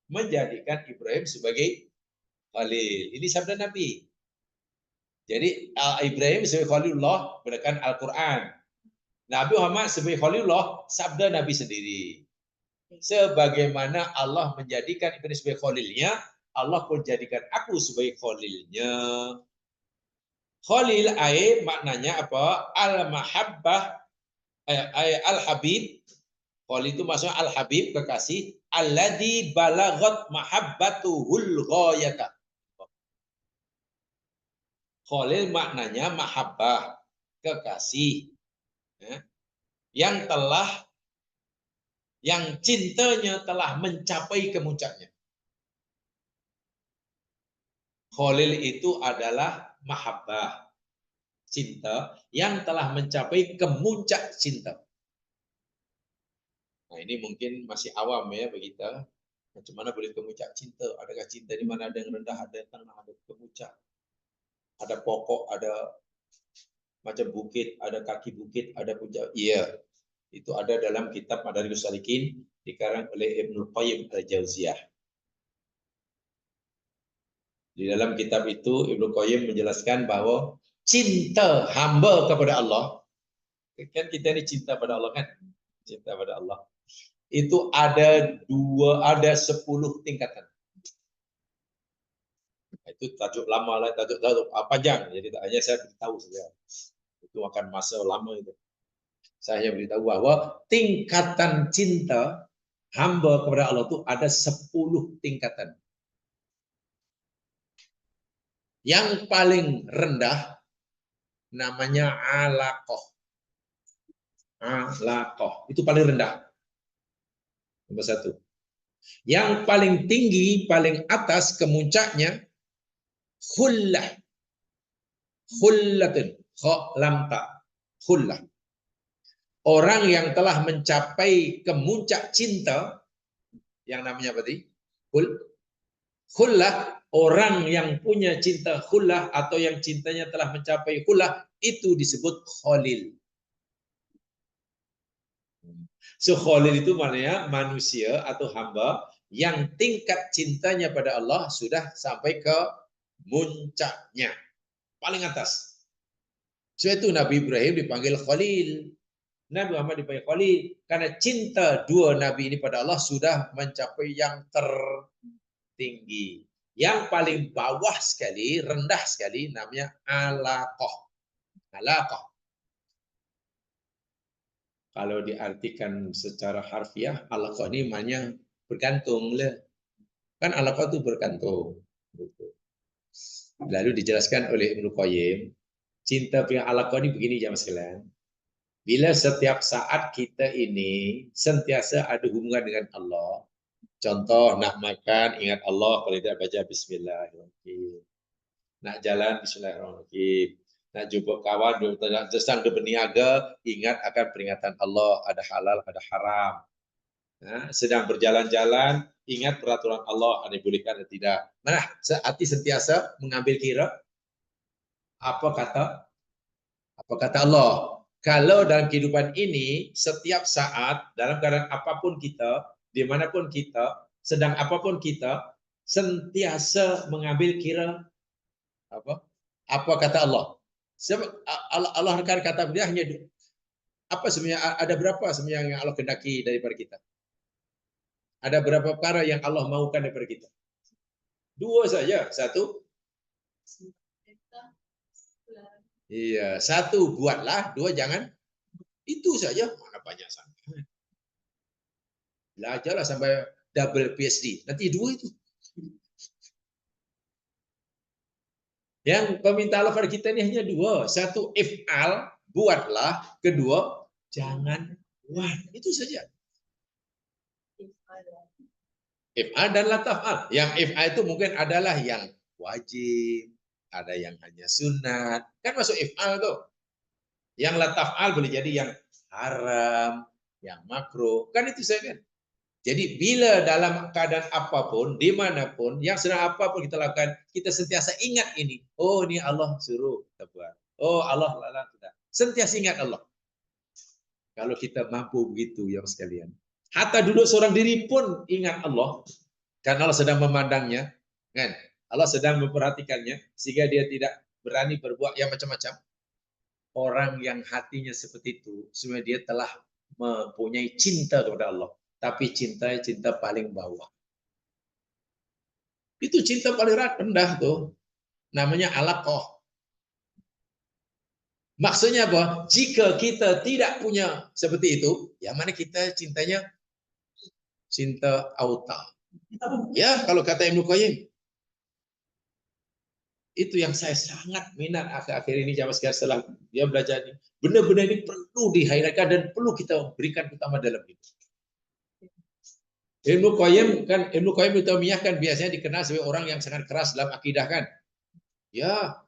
menjadikan Ibrahim sebagai khalil. Ini sabda Nabi. Jadi Ibrahim sebagai khalilullah berdasarkan Al-Quran. Nabi Muhammad sebagai khalilullah sabda Nabi sendiri. Sebagaimana Allah menjadikan Ibrahim sebagai khalilnya, Allah pun jadikan aku sebagai khalilnya. Khalil maknanya apa? Al-mahabbah, al-habib. Khalil itu maksudnya al-habib, kekasih. Alladzi balagat mahabbatuhul ghayata. Khalil maknanya mahabbah, kekasih, yang cintanya telah mencapai kemuncaknya. Khalil itu adalah mahabbah, cinta yang telah mencapai kemuncak cinta. Nah, ini mungkin masih awam ya bagi kita. Macam mana boleh kemuncak cinta? Adakah cinta di mana ada yang rendah, ada yang tengah, ada kemuncak? Ada pokok, ada macam bukit, ada kaki bukit, ada puncak. Iya, itu ada dalam kitab Madarijus Salikin dikarang oleh Ibnu Qayyim Al-Jauziyah. Di dalam kitab itu Ibnu Qayyim menjelaskan bahwa cinta hamba kepada Allah, kan kita ini cinta pada Allah kan, cinta pada Allah, itu ada 10 tingkatan. Itu tajuk lama lah, tajuk panjang, jadi hanya saya beritahu saja. Itu akan masa lama itu. Saya beritahu bahwa tingkatan cinta hamba kepada Allah itu ada 10 tingkatan. Yang paling rendah namanya alaqah. Alaqah itu paling rendah. Nomor 1. Yang paling tinggi, paling atas kemuncaknya khullah. Khullatun, kha lam ta. Khullah. Orang yang telah mencapai kemuncak cinta, yang namanya apa tadi? Khullah, orang yang punya cinta khullah atau yang cintanya telah mencapai khullah itu disebut khalil. So khalil itu maknanya manusia atau hamba yang tingkat cintanya pada Allah sudah sampai ke muncaknya, paling atas. So itu Nabi Ibrahim dipanggil Khalil, Nabi Muhammad dipanggil Khalil karena cinta dua nabi ini pada Allah sudah mencapai yang tertinggi. Yang paling bawah sekali, rendah sekali namanya alaqah. Alaqah. Kalau diartikan secara harfiah, alaqah ini maknanya bergantung lah. Kan alaqah itu bergantung. Lalu dijelaskan oleh Ibnu Qayyim, cinta pihak alaqah ini begini jamaah sekalian. Bila setiap saat kita ini sentiasa ada hubungan dengan Allah, contoh nak makan ingat Allah, kalau tidak baca Bismillahirrahmanirrahim. Nak jalan Bismillahirrahmanirrahim. Nak jumpa kawan, sedang berniaga, ingat akan peringatan Allah, ada halal, ada haram. Nah, sedang berjalan-jalan, ingat peraturan Allah, ada dibolehkan atau tidak. Nah, hati sentiasa mengambil kira apa kata Allah. Kalau dalam kehidupan ini, setiap saat, dalam keadaan apapun kita, dimanapun kita, sedang apapun kita, sentiasa mengambil kira apa kata Allah. Allah akan kata dia hanya apa sebenarnya, ada berapa sebenarnya yang Allah kehendaki daripada kita? Ada berapa perkara yang Allah maukan daripada kita? Dua saja. Satu, iya, satu buatlah, dua jangan. Itu saja. Mana banyak sangat. Belajarlah sampai double PhD. Nanti dua itu. Yang permintaan Allah pada kita ini hanya dua. Satu, if'al, buatlah. Kedua, jangan buat. Itu saja. If'al dan la taf'al. Yang if'al itu mungkin adalah yang wajib, ada yang hanya sunat. Kan masuk if'al tuh. Yang la taf'al boleh jadi yang haram, yang makruh. Kan itu saya kan. Jadi bila dalam keadaan apapun, dimanapun, yang sedang apapun kita lakukan, kita sentiasa ingat ini. Oh, ini Allah suruh kita buat. Oh, Allah larang kita. Sentiasa ingat Allah. Kalau kita mampu begitu, ya sekalian. Hatta duduk seorang diri pun ingat Allah. Karena Allah sedang memandangnya. Kan? Allah sedang memperhatikannya. Sehingga dia tidak berani berbuat yang macam-macam. Orang yang hatinya seperti itu, sebenarnya dia telah mempunyai cinta kepada Allah. Tapi cinta paling bawah. Itu cinta paling rendah tuh. Namanya alaqah. Maksudnya apa? Jika kita tidak punya seperti itu, ya mana kita cintanya cinta auta. Ya, kalau kata Ibnu Qayyim, itu yang saya sangat minat akhir-akhir ini jamaah sekalian setelah dia belajar ini. Benar-benar ini perlu di-highlightkan dan perlu kita berikan utama dalam itu. Ibnu Qayyim Taimiyah kan biasanya dikenal sebagai orang yang sangat keras dalam akidah kan. Ya,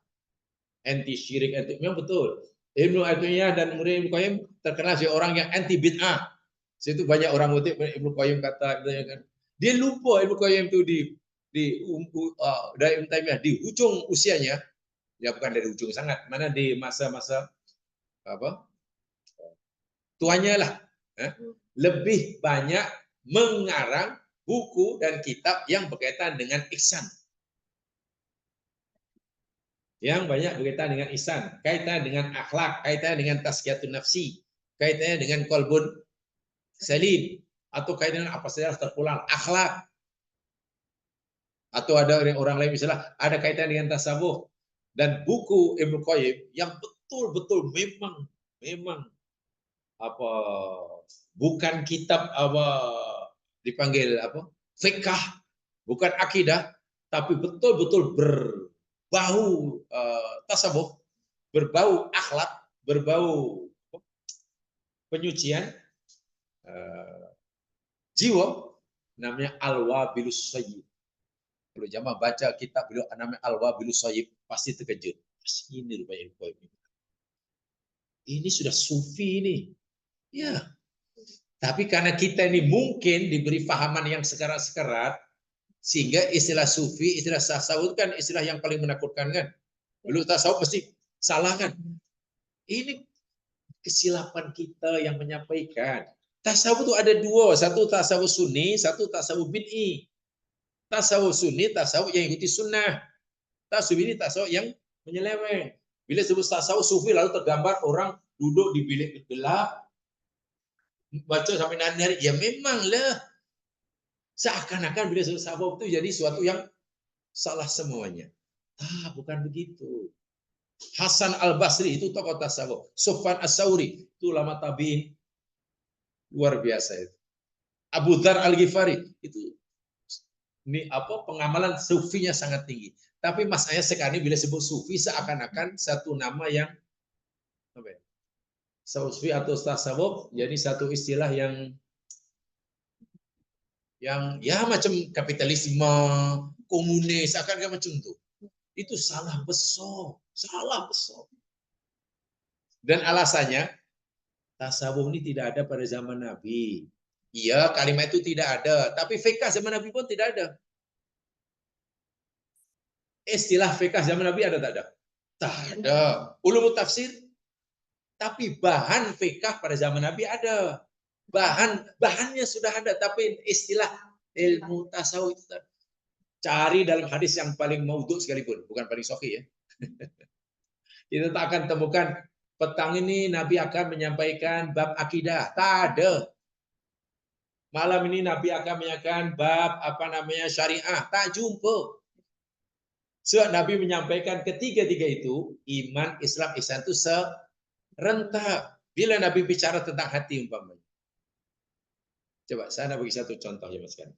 anti syirik, anti memang betul. Ibnu Taimiyah dan murid Ibnu Qayyim terkenal sebagai orang yang anti bid'ah. Situ banyak orang ngutip Ibnu Qayyim kata dia lupa Ibnu Qayyim itu dari Ibnu Taimiyah di ujung usianya, ya bukan dari ujung sangat, mana di masa-masa apa? Tuanya lah. Lebih banyak mengarang buku dan kitab yang berkaitan dengan ihsan. Yang banyak berkaitan dengan ihsan, kaitan dengan akhlak, kaitan dengan tazkiyatun nafsi, kaitannya dengan qalbun salim, atau kaitan dengan apa saja terpulang akhlak. Atau ada orang lain misalnya ada kaitan dengan tasawuf. Dan buku Ibnu Qayyim yang betul-betul memang apa bukan kitab apa dipanggil apa fikah, bukan akidah, tapi betul-betul berbau tasawuf, berbau akhlak, berbau penyucian jiwa, namanya Al-Wabilus Sayyib. Kalau jamaah baca kitab beliau namanya Al-Wabilus Sayyib, pasti terkejut. Ini rupanya ini sudah sufi ini. Ya. Tapi karena kita ini mungkin diberi fahaman yang sekerat-sekerat, Sehingga istilah sufi, istilah tasawuf kan istilah yang paling menakutkan kan. Belum tasawuf pasti salah kan. Ini kesilapan kita yang menyampaikan. Tasawuf itu ada dua, satu tasawuf sunni, satu tasawuf bid'i. Tasawuf sunni, tasawuf yang ikuti sunnah. Tasawuf ini tasawuf yang menyeleweng. Bila sebut tasawuf sufi lalu tergambar orang duduk di bilik gelap, baca sampai nari, ya memanglah seakan-akan bila sebut tasawuf itu jadi suatu yang salah semuanya. Bukan begitu. Hasan al-Basri itu tokoh tasawuf. Sufyan as-Sauri itu ulama tabi'in luar biasa itu. Abu Dzar al-Ghifari itu ini pengamalan sufinya sangat tinggi. Tapi masalahnya sekarang ini bila sebut sufi seakan-akan satu nama yang apa ya? Sufi atau tasawuf jadi satu istilah yang ya macam kapitalisme, komunis, akan macam itu. Itu salah besar, salah besar. Dan alasannya tasawuf ini tidak ada pada zaman Nabi. Iya, kalimat itu tidak ada, tapi fikih zaman Nabi pun tidak ada. Istilah fikih zaman Nabi ada tak ada? Tak ada. Ulumul tafsir, tapi bahan fikih pada zaman Nabi ada. Bahannya sudah ada, tapi istilah ilmu tasawuf itu tak. Cari dalam hadis yang paling maudhu sekalipun, bukan paling sahih ya. Kita tak akan temukan petang ini Nabi akan menyampaikan bab akidah. Tak ada. Malam ini Nabi akan menyampaikan bab syariah. Tak jumpa. Sebab Nabi menyampaikan ketiga-tiga itu, iman, Islam, ihsan itu serentak. Bila Nabi bicara tentang hati umpamanya. Coba saya bagi satu contoh ya Mas kan.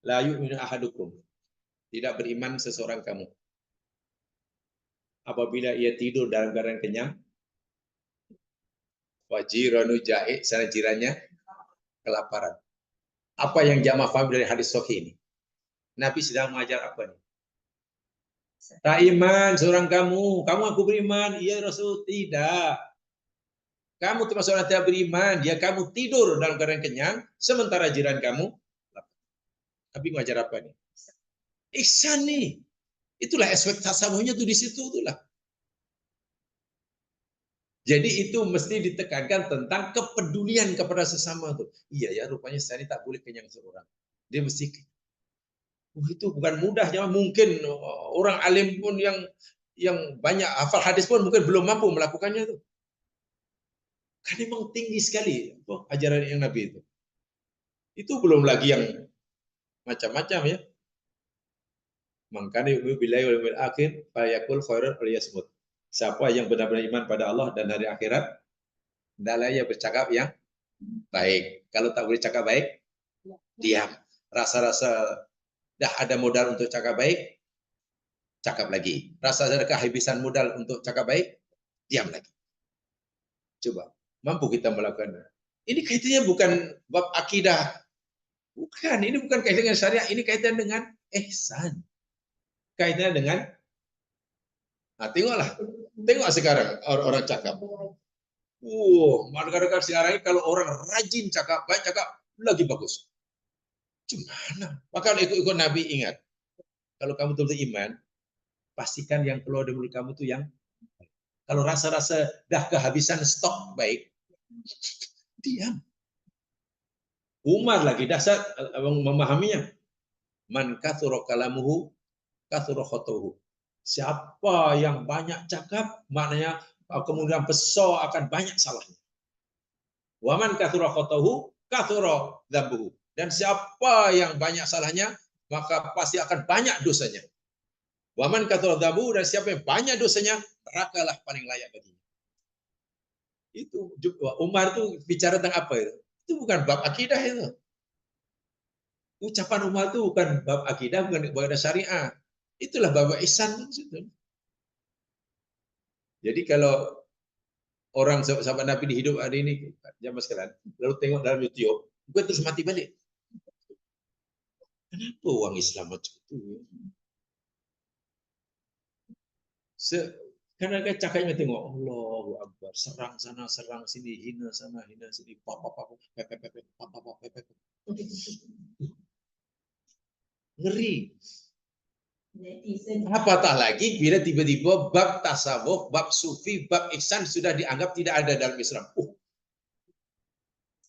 La yu'minu ahadukum. Tidak beriman seseorang kamu. Apabila ia tidur dalam keadaan kenyang, wajiranu ja'i, sana jirannya kelaparan. Apa yang jamaah faham dari hadis sahih ini? Nabi sedang mengajar apa nih? Tak iman seorang kamu aku beriman. Iya Rasul, tidak. Kamu termasuk orang tidak beriman, kamu tidur dalam keadaan kenyang, sementara jiran kamu. Nabi mengajar apa nih? Ihsan nih. Itulah aspek tasawufnya tuh di situ itulah. Jadi itu mesti ditekankan tentang kepedulian kepada sesama tuh. Iya ya, rupanya saya ini tak boleh kenyang seorang. Dia mesti itu bukan mudah, jangan mungkin orang alim pun yang banyak hafal hadis pun mungkin belum mampu melakukannya tuh. Kan memang tinggi sekali ajaran yang Nabi itu. Itu belum lagi yang macam-macam ya. Makanya yu'minu billahi wal yawmil akhir fayaqul khairan aw liyasmut. Siapa yang benar-benar iman pada Allah dan hari akhirat, hendaklah ia bercakap yang baik. Kalau tak boleh cakap baik, diam. Rasa-rasa dah ada modal untuk cakap baik, cakap lagi. Rasa ada kehabisan modal untuk cakap baik, diam lagi. Coba, mampu kita melakukan. Ini kaitannya bukan bab akidah. Bukan, ini bukan kaitan dengan syariah, ini kaitan dengan ihsan. Kaitannya dengan tengoklah. Tengok sekarang orang cakap. Kadang-kadang sekarang ini kalau orang rajin cakap, baik cakap, lagi bagus. Gimana? Maka ikut Nabi ingat. Kalau kamu betul-betul iman, pastikan yang keluar dari mulut kamu itu yang baik. Kalau rasa-rasa dah kehabisan stok baik, diam. Umar lagi dasar memahaminya. Man kathura kalamuhu kathura khotuhu. Siapa yang banyak cakap, maknanya kemudian besar akan banyak salahnya. Waman kathura khotuhu kathura dzambuhu. Dan siapa yang banyak salahnya, maka pasti akan banyak dosanya. Waman kathura dzambuhu, dan siapa yang banyak dosanya, nerakalah paling layak baginya. Itu Umar itu bicara tentang apa itu? Itu bukan bab akidah itu. Ucapan Umar itu bukan bab akidah, bukan bab syariah. Itulah bab ihsan. Jadi kalau orang sahabat Nabi di hidup hari ini, zaman sekarang, lalu tengok dalam YouTube, gue terus mati balik. Kenapa orang Islam macam itu? Karena kan cakapnya tengok, Allahu Akbar, serang sana, serang sini, hina sana, hina sini, ngeri. Apatah lagi bila tiba-tiba bab tasawuf, bab sufi, bab ihsan sudah dianggap tidak ada dalam Islam.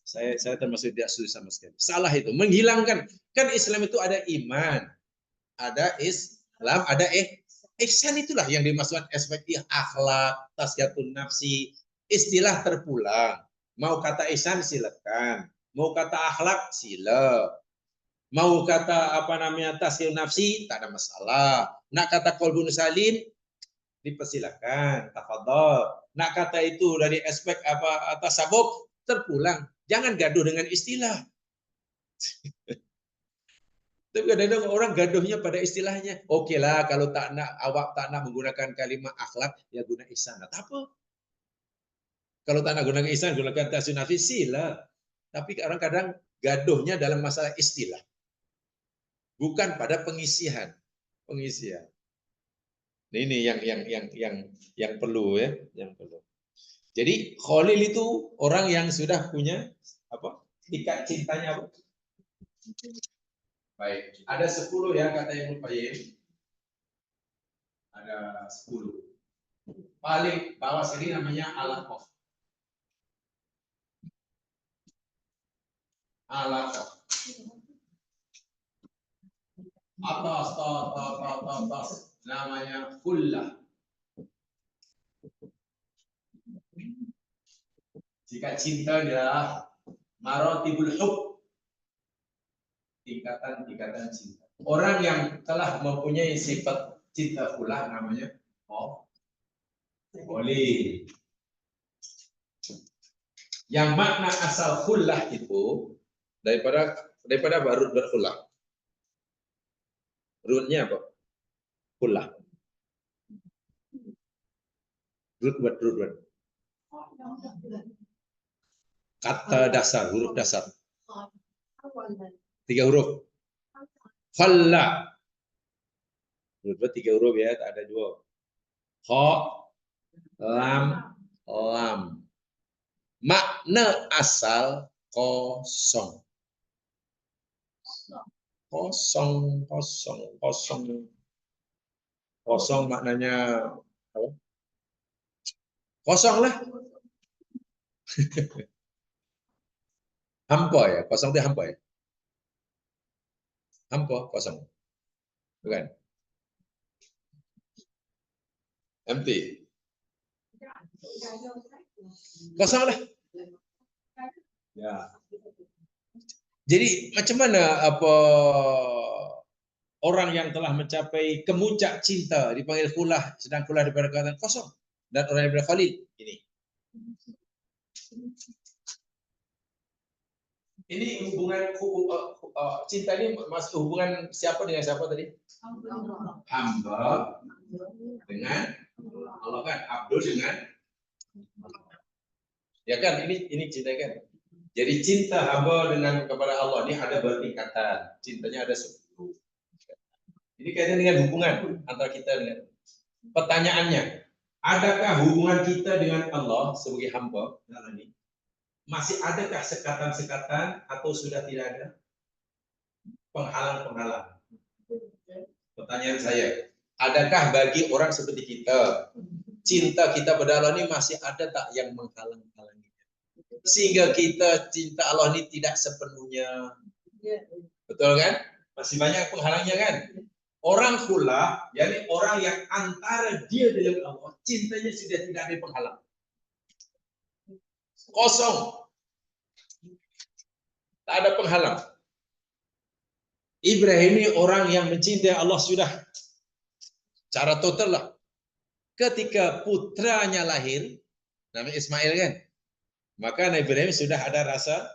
Saya termasuk tidak setuju sama sekali. Salah itu, menghilangkan. Kan Islam itu ada iman, ada Islam, ada ihsan, itulah yang dimaksudkan aspek akhlak, tazkiyatun nafsi, istilah terpulang. Mau kata ihsan silakan, mau kata akhlak sila, mau kata apa namanya tazkiyatun nafsi tak ada masalah. Nak kata qalbun salim dipersilakan, tafadhol. Nak kata itu dari aspek apa tasawuf terpulang. Jangan gaduh dengan istilah. Tapi kadang-kadang orang gaduhnya pada istilahnya. Oke lah, kalau tak nak awak tak nak menggunakan kalimat akhlak, ya guna ihsan. Tak apa. Kalau tak nak gunakan ihsan, gunakan tasawuf nafsi, sila. Tapi kadang-kadang gaduhnya dalam masalah istilah, bukan pada pengisian. Pengisian. Ini yang perlu ya, yang perlu. Jadi Khalil itu orang yang sudah punya apa? Tingkat cintanya apa? Baik, ada 10 ya kata Ibnu Qayyim. Ada 10. Paling bawah sini namanya alaqah. Alaqah. Atas namanya kullah. Jika cinta adalah maratibul hub, tingkatan cinta. Orang yang telah mempunyai sifat cinta kullah namanya boleh. Yang makna asal kullah itu daripada baru berkullah. Rootnya apa? Kullah. Root. Kata dasar, huruf dasar. 3 huruf. Khalla. Huruf 3 huruf ya, tak ada 2. Kha, lam. Makna asal kosong. Kosong maknanya apa? Kosong lah. Hampa ya, kosong itu hampa ya. Hampa kosong. Bukan. Empty. Kosong lah. Ya. Jadi macam mana apa orang yang telah mencapai kemuncak cinta dipanggil kullah, sedang kullah daripada kata kosong, dan orang yang bilang Khalil ini. Ini hubungan cinta ini masuk hubungan siapa dengan siapa tadi? Hamba dengan Allah kan, Abdul dengan ya kan, ini cinta kan. Jadi cinta hamba dengan kepada Allah ini ada bertingkatan. Cintanya ada 10. Ini kaitan dengan hubungan antara kita dengan. Pertanyaannya, adakah hubungan kita dengan Allah sebagai hamba ini masih adakah sekatan-sekatan atau sudah tidak ada penghalang-penghalang? Pertanyaan saya, adakah bagi orang seperti kita cinta kita pada Allah ini masih ada tak yang menghalang-halangi? Sehingga kita cinta Allah ini tidak sepenuhnya. Betul kan? Masih banyak penghalangnya kan? Orang khullah, yakni orang yang antara dia dengan Allah, cintanya sudah tidak ada penghalang. Kosong. Tak ada penghalang. Ibrahim ini orang yang mencintai Allah sudah cara total lah. Ketika putranya lahir, namanya Ismail kan? Maka Nabi Ibrahim sudah ada rasa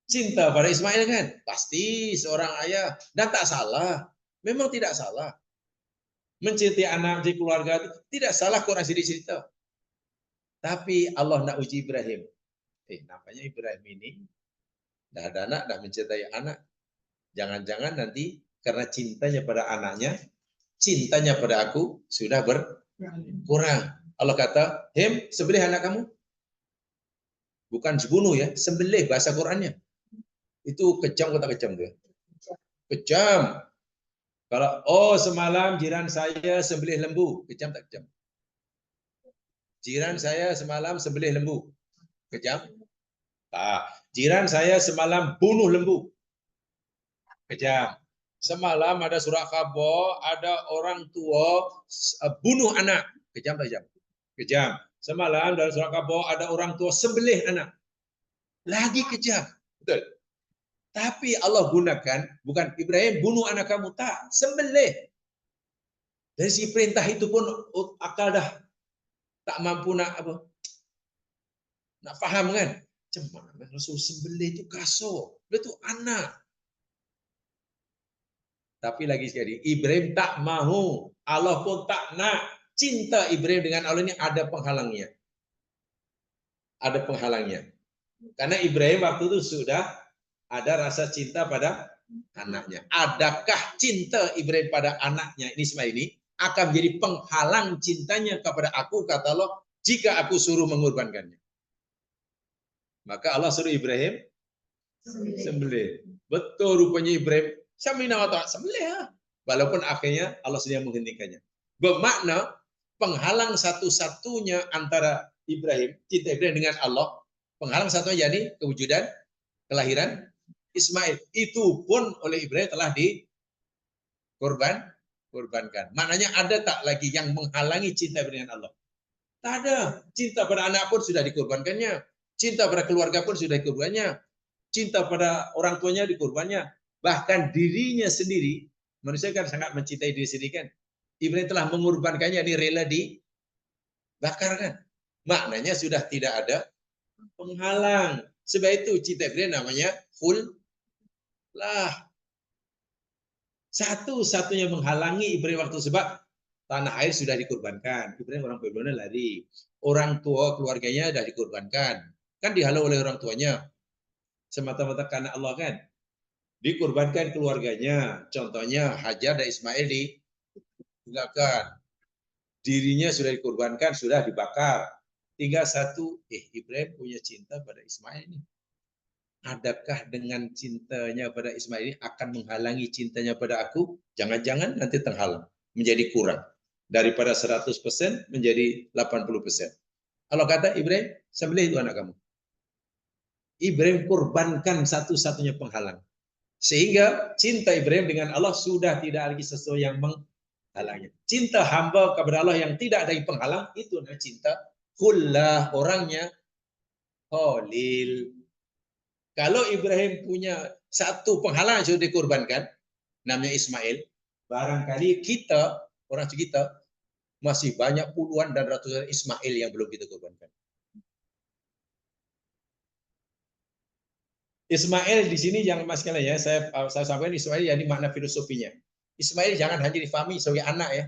cinta pada Ismail kan? Pasti seorang ayah, dan tak salah. Memang tidak salah. Mencintai anak di keluarga itu tidak salah, Quran cerita. Tapi Allah nak uji Ibrahim. Namanya Ibrahim ini dah ada anak, dah mencintai anak. Jangan-jangan nanti karena cintanya pada anaknya, cintanya pada aku sudah Kurang. Allah kata, sembelih anak kamu. Bukan dibunuh ya, sembelih bahasa Qurannya. Itu kejam atau tak kejam dia? Kejam. Kalau semalam jiran saya sembelih lembu, kejam tak kejam? Jiran saya semalam sembelih lembu, kejam? Jiran saya semalam bunuh lembu, kejam. Semalam ada surat khabar, ada orang tua bunuh anak, kejam tak kejam? Kejam. Semalam dalam surat khabar ada orang tua sembelih anak, lagi kejam. Betul. Tapi Allah gunakan, bukan Ibrahim bunuh anak kamu, tak, sembelih. Dari si perintah itu pun akal dah tak mampu nak paham kan? Cuma Rasul sembelih itu kasar, dia itu anak. Tapi lagi sekali, Ibrahim tak mahu, Allah pun tak nak. Cinta Ibrahim dengan Allah ini ada penghalangnya. Ada penghalangnya. Karena Ibrahim waktu itu sudah ada rasa cinta pada anaknya. Adakah cinta Ibrahim pada anaknya ini Ismail ini akan menjadi penghalang cintanya kepada aku, kata Allah, jika aku suruh mengorbankannya? Maka Allah suruh Ibrahim sembelih. Betul rupanya Ibrahim sami'na wa ta'ana, sembelih ya. Walaupun akhirnya Allah sendiri menghentikannya. Bermakna penghalang satu-satunya antara Ibrahim, cinta Ibrahim dengan Allah, penghalang satunya yakni kewujudan kelahiran Ismail. Itu pun oleh Ibrahim telah dikorbankan. Maknanya ada tak lagi yang menghalangi cinta Ibrahim dengan Allah? Tak ada. Cinta pada anak pun sudah dikorbankannya. Cinta pada keluarga pun sudah dikorbankannya. Cinta pada orang tuanya dikorbankannya. Bahkan dirinya sendiri, manusia kan sangat mencintai diri sendiri kan. Ibrahim telah mengorbankannya, ini rela dibakar kan. Maknanya sudah tidak ada penghalang. Sebab itu cinta Ibrahim namanya khullah. Satu-satunya menghalangi Ibrahim waktu sebab tanah air sudah dikorbankan. Ibrahim orang berbeda lari. Orang tua keluarganya sudah dikorbankan. Kan dihalau oleh orang tuanya. Semata-mata karena Allah kan. Dikorbankan keluarganya. Contohnya Hajar dan Ismail ditinggalkan. Dirinya sudah dikorbankan, sudah dibakar. Tinggal satu, Ibrahim punya cinta pada Ismail ini. Adakah dengan cintanya pada Ismail ini akan menghalangi cintanya pada aku? Jangan-jangan nanti terhalang, menjadi kurang. Daripada 100% menjadi 80%. Allah kata, Ibrahim, sembelih itu anak kamu. Ibrahim korbankan satu-satunya penghalang. Sehingga cinta Ibrahim dengan Allah sudah tidak lagi sesuatu yang menghalangnya. Cinta hamba kepada Allah yang tidak ada penghalang, itu adalah cinta khullah, orangnya khalil. Kalau Ibrahim punya satu penghalang yang sudah dikorbankan, namanya Ismail, barangkali kita, orang kita, masih banyak puluhan dan ratusan Ismail yang belum kita korbankan. Ismail di sini jangan mas kalian ya, saya sampaikan Ismail yang makna filosofinya. Ismail jangan hanya difahami sebagai anak ya.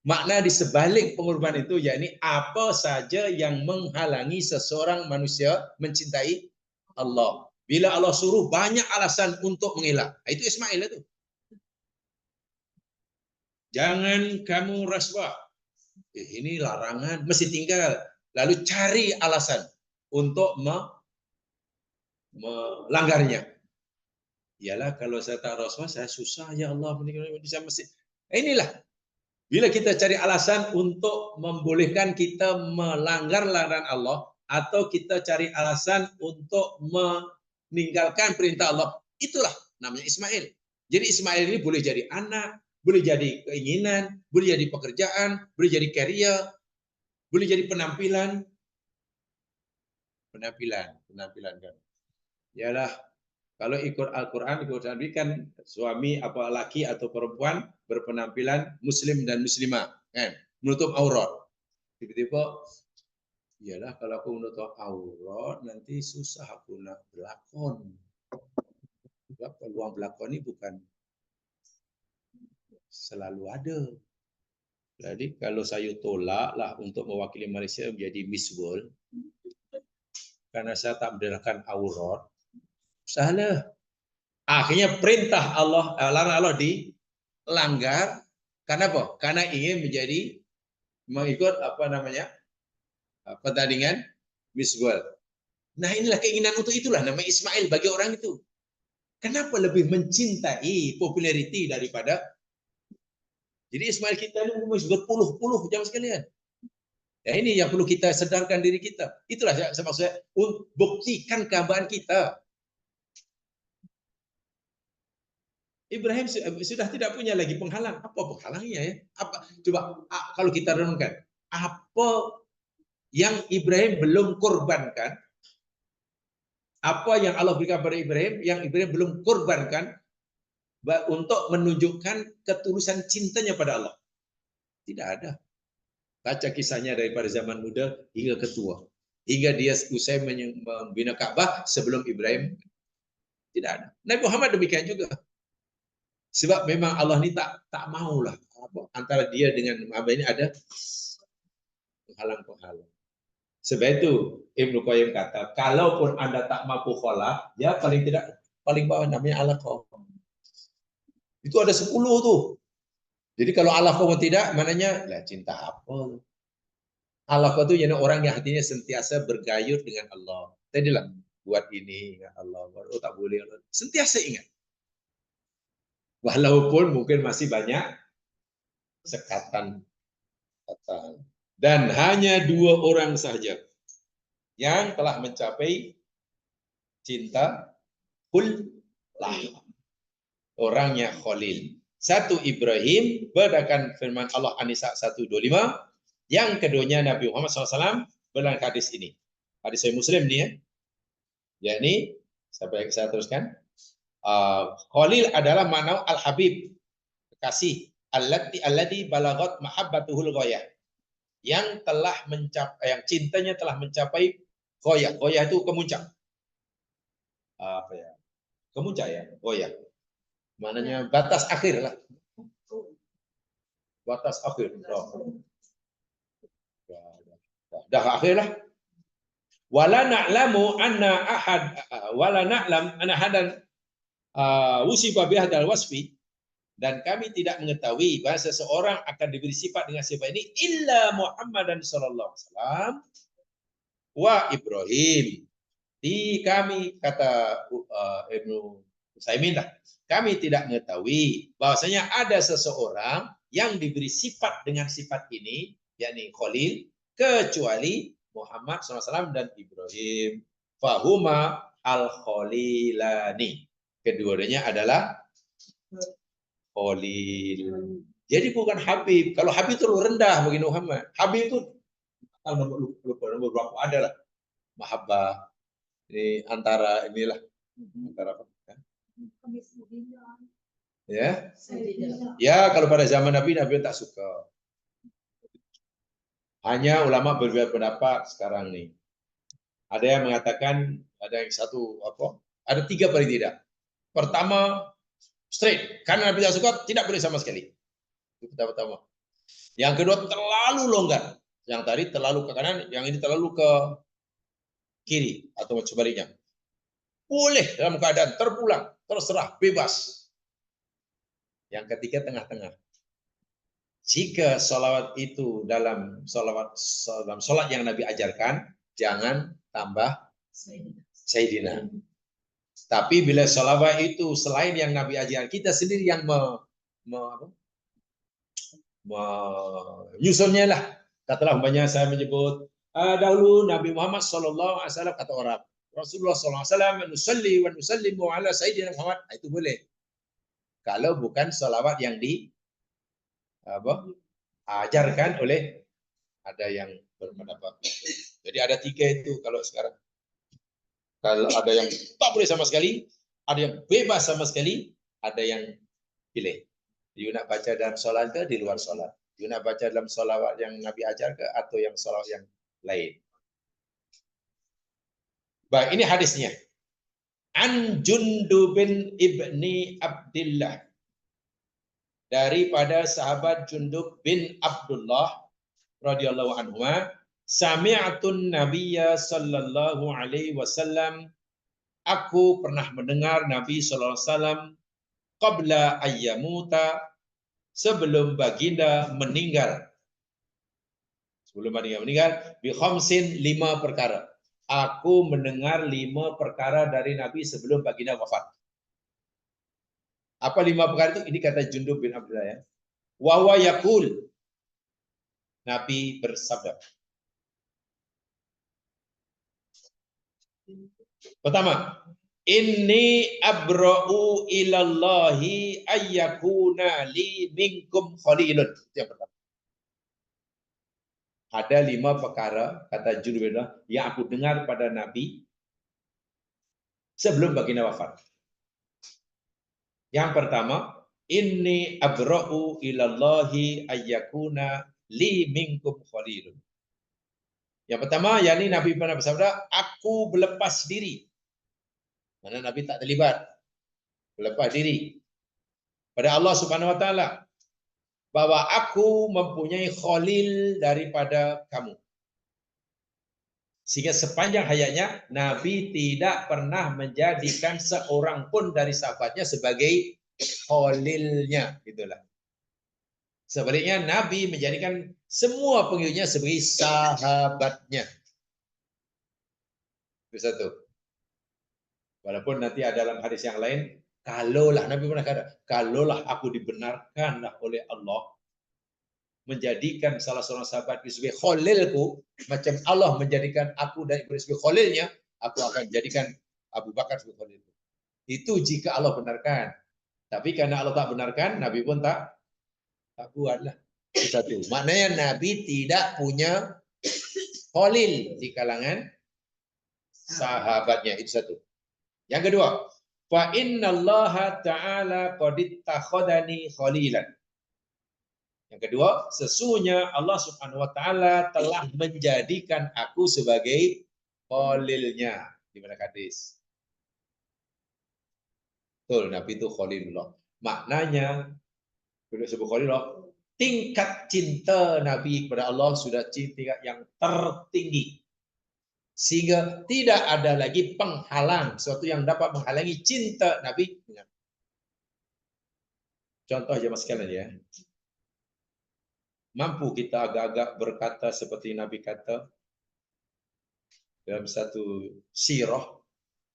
Makna di sebalik pengorbanan itu yakni apa saja yang menghalangi seseorang manusia mencintai Allah. Bila Allah suruh banyak alasan untuk mengelak. Itu Ismail itu. Jangan kamu rasuah. Ini larangan, mesti tinggal. Lalu cari alasan untuk melanggarnya. Iyalah kalau saya tak rasuah, saya susah ya Allah. Saya mesti. Inilah. Bila kita cari alasan untuk membolehkan kita melanggar larangan Allah, atau kita cari alasan untuk meninggalkan perintah Allah, itulah namanya Ismail. Jadi Ismail ini boleh jadi anak, boleh jadi keinginan, boleh jadi pekerjaan, boleh jadi career, boleh jadi penampilan kan. Yalah, kalau ikut Al-Quran, ikut Nabi kan suami apa laki atau perempuan berpenampilan muslim dan muslimah, kan? Menutup aurat. Tiba-tiba, iyalah kalau aku menutup aurat nanti susah aku nak berlakon. Sebab peluang berlakon ini bukan selalu ada. Jadi kalau saya tolaklah untuk mewakili Malaysia menjadi Miss World, karena saya tak mendapatkan aurat, salah. Akhirnya perintah Allah, larangan Allah dilanggar, Karena apa? Karena ingin mengikut apa namanya pertandingan Miss World. Nah inilah keinginan untuk itulah namanya Ismail bagi orang itu. Kenapa lebih mencintai populariti daripada jadi Ismail kita ini berpuluh-puluh jam sekalian. Ya ini yang perlu kita sedarkan diri kita. Itulah saya maksudnya buktikan keambaan kita. Ibrahim sudah tidak punya lagi penghalang. Apa penghalangnya ya? Apa? Coba kalau kita renungkan, apa yang Ibrahim belum korbankan? Apa yang Allah berikan pada Ibrahim yang Ibrahim belum korbankan untuk menunjukkan ketulusan cintanya pada Allah? Tidak ada. Baca kisahnya daripada zaman muda hingga ketua. Hingga dia usai membina Ka'bah sebelum Ibrahim. Tidak ada. Nabi Muhammad demikian juga. Sebab memang Allah ini tak maulah antara dia dengan hamba ini ada penghalang-penghalang. Sebab itu Ibnu Qayyim kata, kalaupun Anda tak mampu kholah, ya paling bawah namanya Allah kau. Itu ada 10 tuh. Jadi kalau Allah kau tidak, mananya lah cinta apa? Allah itu jadi orang yang hatinya sentiasa bergayut dengan Allah. Tadi lah buat ini ya Allah, oh tak boleh. Sentiasa ingat. Walaupun mungkin masih banyak sekatan. Dan hanya 2 orang saja yang telah mencapai cinta kullah. Orangnya Khalil. Satu Ibrahim berdasarkan firman Allah An-Nisa 125. Yang keduanya Nabi Muhammad SAW berdasarkan hadis ini. Hadis Sahih Muslim nih ya. Yakni sampai saya teruskan. Khalil adalah makna al-habib, kekasih, alladzi balagat mahabbatuhul ghayah. Yang telah mencapai, yang cintanya telah mencapai ghayah. Ghayah itu kemuncak. Apa ya? Kemuncak ya, ghayah. Maknanya batas akhir lah. Batas akhir. Dah akhir lah. Wala na'lamu anna ahad wala na'lam anna hadan wusifa bihadzal wasfi, dan kami tidak mengetahui bahwa seseorang akan diberi sifat dengan sifat ini illa Muhammadan sallallahu alaihi wasallam wa Ibrahim. Di kami kata Ibnu Utsaimin lah, kami tidak mengetahui bahwasanya ada seseorang yang diberi sifat dengan sifat ini, yakni Khalil, kecuali Muhammad SAW dan Ibrahim. Fahuma al-Khalilani. Kedua-duanya adalah Khalil. Jadi bukan Habib. Kalau Habib itu rendah bagi Muhammad. Habib itu nomor berapa ada lah. Mahabbah. Ini antara inilah. Antara apa? Ya. Ya, kalau pada zaman Nabi tak suka. Hanya ulama berbeda pendapat sekarang nih. Ada yang mengatakan, ada yang satu apa? Ada 3 paling tidak. Pertama, straight, karena Nabi tak suka tidak boleh sama sekali. Itu pertama. Yang kedua terlalu longgar. Yang tadi terlalu ke kanan, yang ini terlalu ke kiri atau sebaliknya. Boleh dalam keadaan terpulang, terserah, bebas. Yang ketiga tengah-tengah. Jika salawat itu dalam salat yang Nabi ajarkan, jangan tambah Sayyidina. Tapi bila salawat itu selain yang Nabi ajarkan, kita sendiri yang menyusunnya lah. Katalah umpamanya saya menyebut dahulu Nabi Muhammad sallallahu alaihi wasallam, kata orang Rasulullah sallallahu alaihi wasallam nusalli wa nusallimu ala sayyidina Muhammad, itu boleh. Kalau bukan salawat yang ajarkan oleh ada yang berpendapat. Jadi ada 3 itu kalau sekarang. Kalau ada yang tak boleh sama sekali, ada yang bebas sama sekali, ada yang pilih. You nak baca dalam solat ke di luar solat? You nak baca dalam solawat yang Nabi ajar ke atau yang solawat yang lain? Baik, ini hadisnya. An Jundub bin Ibni Abdillah. Daripada sahabat Jundub bin Abdullah radhiyallahu anhu, sami'atun nabiyya sallallahu alaihi wasallam, aku pernah mendengar Nabi sallallahu alaihi wasallam qabla ayyamuta, sebelum baginda meninggal. Sebelum baginda meninggal, bi khamsin 5 perkara. Aku mendengar 5 perkara dari Nabi sebelum baginda wafat. Apa 5 perkara itu? Ini kata Jundub bin Abdullah ya. Wa huwa yaqul. Nabi bersabda. Pertama, inni abra'u ilallahi ayyakuna li minkum khalilun. Itu yang pertama. Ada 5 perkara, kata Jundub bin Abdullah, yang aku dengar pada Nabi sebelum baginda wafat. Yang pertama, inni abra'u ilallahi ayyakuna li minkum khalilun. Yang pertama, yakni Nabi pernah bersabda, aku berlepas diri. Mana Nabi tak terlibat. Berlepas diri pada Allah Subhanahu wa taala bahwa aku mempunyai khalil daripada kamu. Sehingga sepanjang hayatnya Nabi tidak pernah menjadikan seorang pun dari sahabatnya sebagai khalilnya, gitulah. Sebaliknya Nabi menjadikan semua pengikutnya sebagai sahabatnya. Itu satu. Walaupun nanti ada dalam hadis yang lain, kalaulah Nabi pernah kata, kalaulah aku dibenarkanlah oleh Allah menjadikan salah seorang sahabat sebagai khalilku, macam Allah menjadikan aku dan Ibrahim sebagai khalilnya, aku akan jadikan Abu Bakar sebagai khalilku. Itu jika Allah benarkan. Tapi karena Allah tak benarkan, Nabi pun tak buatlah. Itu satu. Maknanya Nabi tidak punya khalil di kalangan sahabatnya. Itu satu. Yang kedua, fa innallaha ta'ala qad ittakhadani khalilan. Yang kedua, sesungguhnya Allah Subhanahu wa taala telah menjadikan aku sebagai khalilnya. Di mana hadis? Betul, Nabi itu khalilullah. Maknanya, bila sebut khalilullah, tingkat cinta Nabi kepada Allah sudah tingkat yang tertinggi. Sehingga tidak ada lagi penghalang, sesuatu yang dapat menghalangi cinta Nabi. Contoh aja mas sekalian ya. Mampu kita agak-agak berkata seperti Nabi kata dalam satu sirah,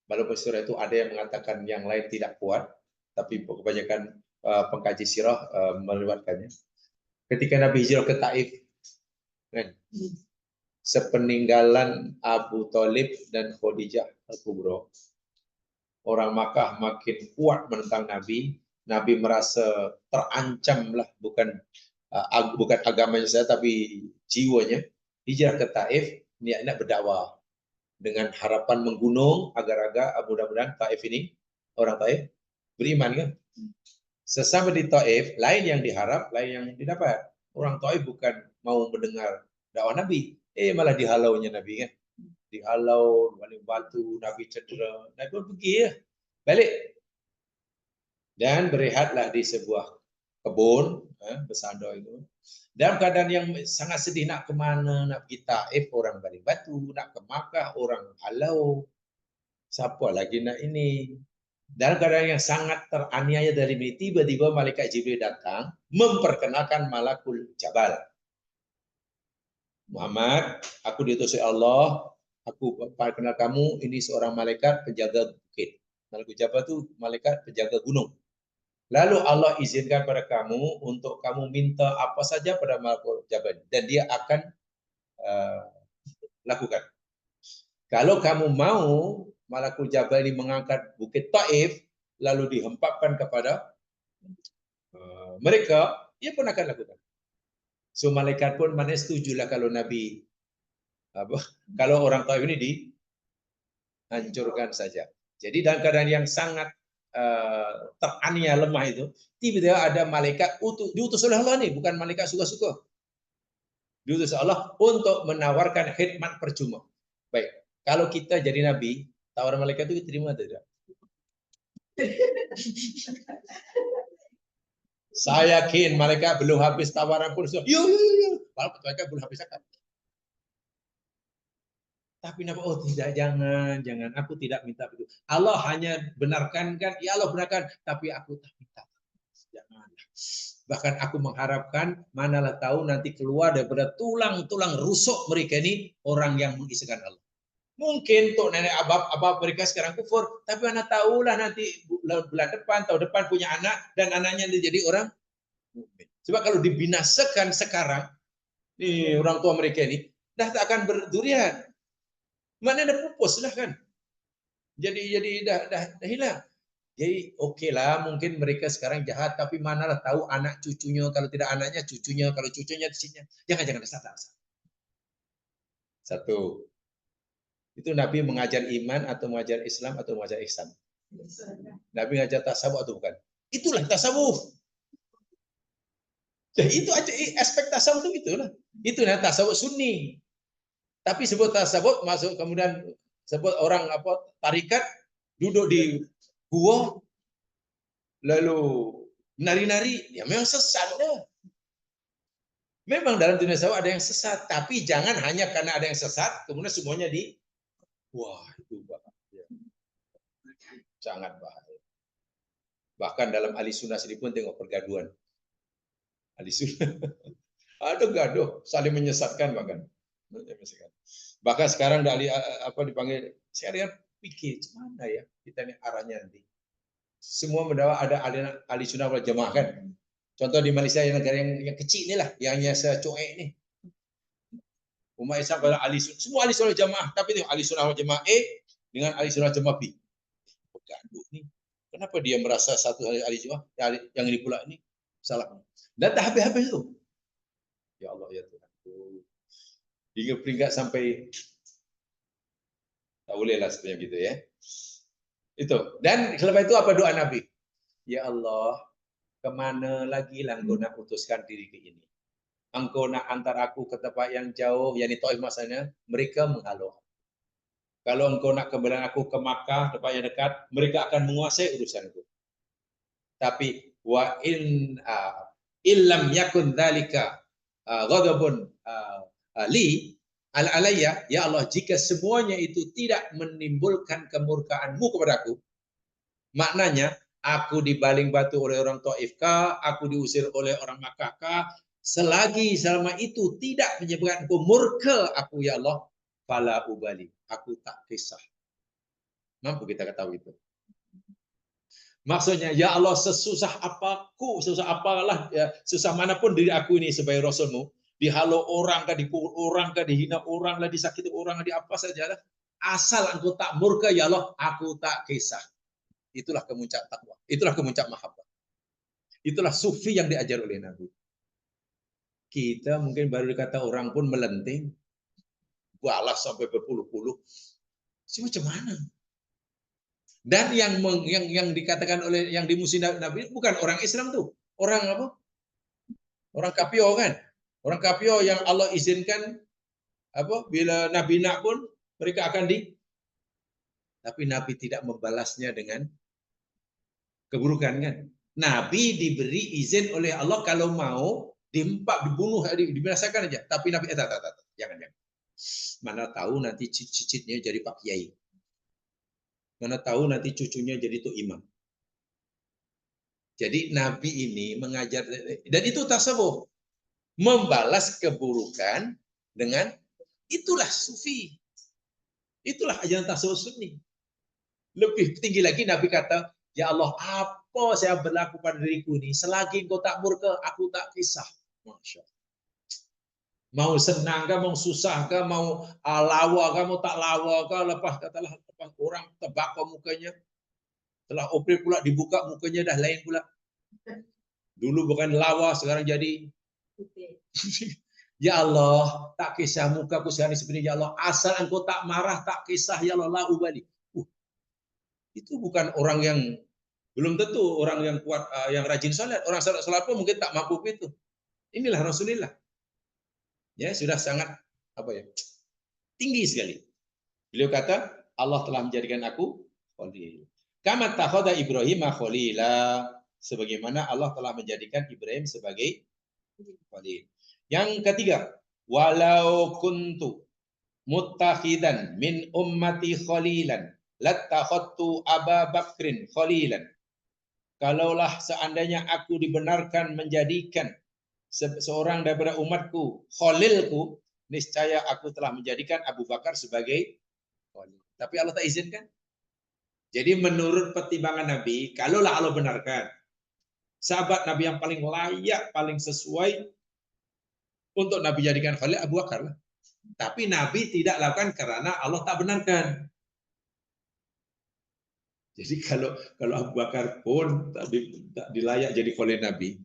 walaupun sirah itu ada yang mengatakan yang lain tidak kuat, tapi kebanyakan pengkaji sirah melewatkannya. Ketika Nabi hijrah ke Taif, kan, sepeninggalan Abu Thalib dan Khadijah Al-Kubra, orang Makkah makin kuat menentang Nabi. Nabi merasa terancam lah, bukan agamanya saya tapi jiwanya. Hijrah ke Taif, niat berdakwah dengan harapan menggunung agar-agar mudah-mudahan Taif ini, orang Taif beriman kan. Sesampai di Taif, lain yang diharap, lain yang didapat. Orang Taif bukan mau mendengar dakwah Nabi, malah dihalaunya Nabi kan. Dihalau, balik batu, Nabi cedera. Nabi pun pergi ya, balik. Dan berehatlah di sebuah kebun, bersandar itu. Dalam keadaan yang sangat sedih, nak kemana, nak pergi Taif, orang balik batu, nak ke Makkah, orang halau. Siapa lagi nak ini? Dalam keadaan yang sangat teraniaya dari ini, tiba-tiba malaikat Jibril datang, memperkenalkan Malakul Jabal. Muhammad, aku diutus oleh Allah, aku kenal kamu, ini seorang malaikat penjaga bukit. Malakul Jabal itu malaikat penjaga gunung. Lalu Allah izinkan pada kamu untuk kamu minta apa saja pada Malakul Jabal dan dia akan lakukan. Kalau kamu mau Malakul Jabal ini mengangkat bukit Taif lalu dihempapkan kepada mereka, dia pun akan lakukan. So malaikat pun mana setujulah kalau Nabi kalau orang Taif ini dihancurkan saja. Jadi dalam keadaan yang sangat teraniaya lemah itu, tiba-tiba ada malaikat diutus oleh Allah nih, bukan malaikat suka-suka. Diutus Allah untuk menawarkan khidmat percuma. Baik, kalau kita jadi nabi, tawaran malaikat itu diterima atau tidak? Saya yakin malaikat belum habis tawaran pun sudah, yuk. Kalau malaikat belum habis akal. Tapi Nabi, oh tidak, jangan, aku tidak minta itu. Allah hanya benarkan kan, ya Allah benarkan, tapi aku tak minta. Jangan. Bahkan aku mengharapkan manalah tahu nanti keluar daripada tulang-tulang rusuk mereka ini orang yang mengisahkan Allah. Mungkin untuk nenek abab mereka sekarang kufur, tapi anak tahulah nanti bulan depan, tahun depan punya anak dan anaknya jadi orang mukmin. Sebab kalau dibinasakan sekarang, nih orang tua mereka ini dah tak akan berdurian. Mana dah pupus lah kan. Jadi dah hilang. Jadi okeylah mungkin mereka sekarang jahat tapi manalah tahu anak cucunya, kalau tidak anaknya cucunya, kalau cucunya di sini. Jangan salah. Satu. Itu Nabi mengajar iman atau mengajar Islam atau mengajar ihsan? Nabi mengajar tasawuf atau bukan? Itulah tasawuf. Ya, itu aja aspek tasawuf itu gitulah. Itu tasawuf sunni. Tapi sebut tasawuf masuk kemudian sebut orang apa tarikat duduk di gua lalu nari-nari, ya memang sesat dah. Memang dalam dunia tasawuf ada yang sesat, tapi jangan hanya karena ada yang sesat kemudian semuanya wah itu bahaya. Sangat bahaya. Bahkan dalam ahli sunnah sendiri pun tengok pergaduan. Ahli sunnah ada gaduh, saling menyesatkan bahkan. Bahkan sekarang dari apa dipanggil, saya pikir mana ya kita ini arahnya nanti. Semua mendapat ada ahli sunnah wal jamaah kan. Contoh di Malaysia yang negara yang kecil inilah, yang hanya secuek ini. Umat Islam pada ahli sunnah, semua ahli sunnah jamaah, tapi itu ahli sunnah wal jamaah A dengan ahli sunnah jamaah B. Bergaduh nih. Kenapa dia merasa satu ahli jamaah, yang ini pula ini salah. Dan tak habis-habis itu. Ya Allah ya Tuhan. Hingga peringkat sampai tak boleh lah sebenarnya gitu ya. Itu. Dan selepas itu apa doa Nabi? Ya Allah, kemana lagi lah engkau nak putuskan diri ke ini? Engkau nak antar aku ke tempat yang jauh, yakni Taif masanya, mereka menghalau. Kalau engkau nak kembali aku ke Makkah, tempat yang dekat, mereka akan menguasai urusanku. Tapi wa illam yakun dzalika ghadabun li alayya, ya Allah, jika semuanya itu tidak menimbulkan kemurkaanmu kepadaku, maknanya aku dibaling batu oleh orang Taif kah, aku diusir oleh orang Makkah kah, selagi selama itu tidak menyebabkan engkau murka aku ya Allah, fala ubali, aku tak kisah. Mampu kita ketahui itu. Maksudnya, ya Allah, sesusah apalah, ya, susah manapun diri aku ini sebagai Rasulmu, dihalau orang kah, dipukul orang kah, dihina orang lah, disakiti orang, di apa saja lah, asal engkau tak murka ya Allah, aku tak kisah. Itulah kemuncak takwa, itulah kemuncak mahabbah, itulah sufi yang diajar oleh Nabi. Kita mungkin baru dikata orang pun melenting, balas sampai berpuluh-puluh, macam mana? Dan yang dikatakan oleh yang dimusuhi Nabi bukan orang Islam tuh, orang apa? Orang kafir kan? Orang kafir yang Allah izinkan apa? Bila Nabi nak pun mereka akan tapi Nabi tidak membalasnya dengan keburukan kan? Nabi diberi izin oleh Allah kalau mau dibunuh, dibinasakan aja. Tapi Nabi jangan. Mana tahu nanti cicitnya jadi Pak Kiai. Mana tahu nanti cucunya jadi tuh imam. Jadi Nabi ini mengajar, dan itu tasawuf, membalas keburukan dengan itulah sufi. Itulah ajaran tasawuf sunni. Lebih tinggi lagi Nabi kata, ya Allah, apa saya berlaku pada diriku ini, selagi engkau tak murka, aku tak kisah. Masya Allah. Mau senang kah, mau susah kah, mau lawa kah, mau tak lawa kah, lepas orang tebak ke mukanya, setelah operasi pula dibuka mukanya dah lain pula. Dulu bukan lawa, sekarang jadi ya Allah, tak kisah mukaku sekarang seperti ya Allah, asal engkau tak marah, tak kisah ya Allah, la ubali. Itu bukan orang yang, belum tentu orang yang kuat, yang rajin salat. Orang salat pun mungkin tak mampu itu. Inilah Rasulullah. Ya, sudah sangat apa ya? Tinggi sekali. Beliau kata, Allah telah menjadikan aku khalil. Kama takhadha Ibrahim khalila, sebagaimana Allah telah menjadikan Ibrahim sebagai khalil. Yang ketiga, walau kuntu muttakhidan min ummati khalilan lattakhadtu Aba Bakrin khalilan. kalaulah seandainya aku dibenarkan menjadikan seorang daripada umatku khalilku, niscaya aku telah menjadikan Abu Bakar sebagai khalil. Tapi Allah tak izinkan. Jadi menurut pertimbangan Nabi, kalaulah Allah benarkan, sahabat Nabi yang paling layak, paling sesuai untuk Nabi jadikan khalil Abu Bakar lah. Tapi Nabi tidak lakukan karena Allah tak benarkan. Jadi kalau Abu Bakar pun tak dilayak jadi khalil Nabi,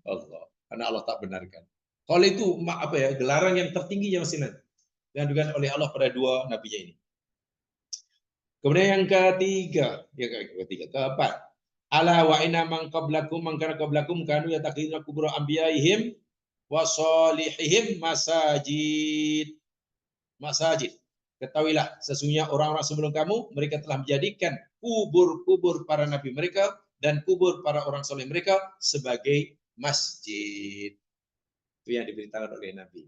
Allah, karena Allah tak benarkan. Khalil itu apa ya, gelaran yang tertinggi yang masih yang diberikan oleh Allah pada dua nabinya ini. Kemudian yang ketiga, keempat. Ala wa inna man qablakum man kana qablakum kanu yataqiduna kubur anbiyaihim wa salihihim masajid. Masajid. Ketahuilah, sesungguhnya orang-orang sebelum kamu, mereka telah menjadikan kubur-kubur para nabi mereka dan kubur para orang soleh mereka sebagai masjid. Itu yang diberitakan oleh Nabi.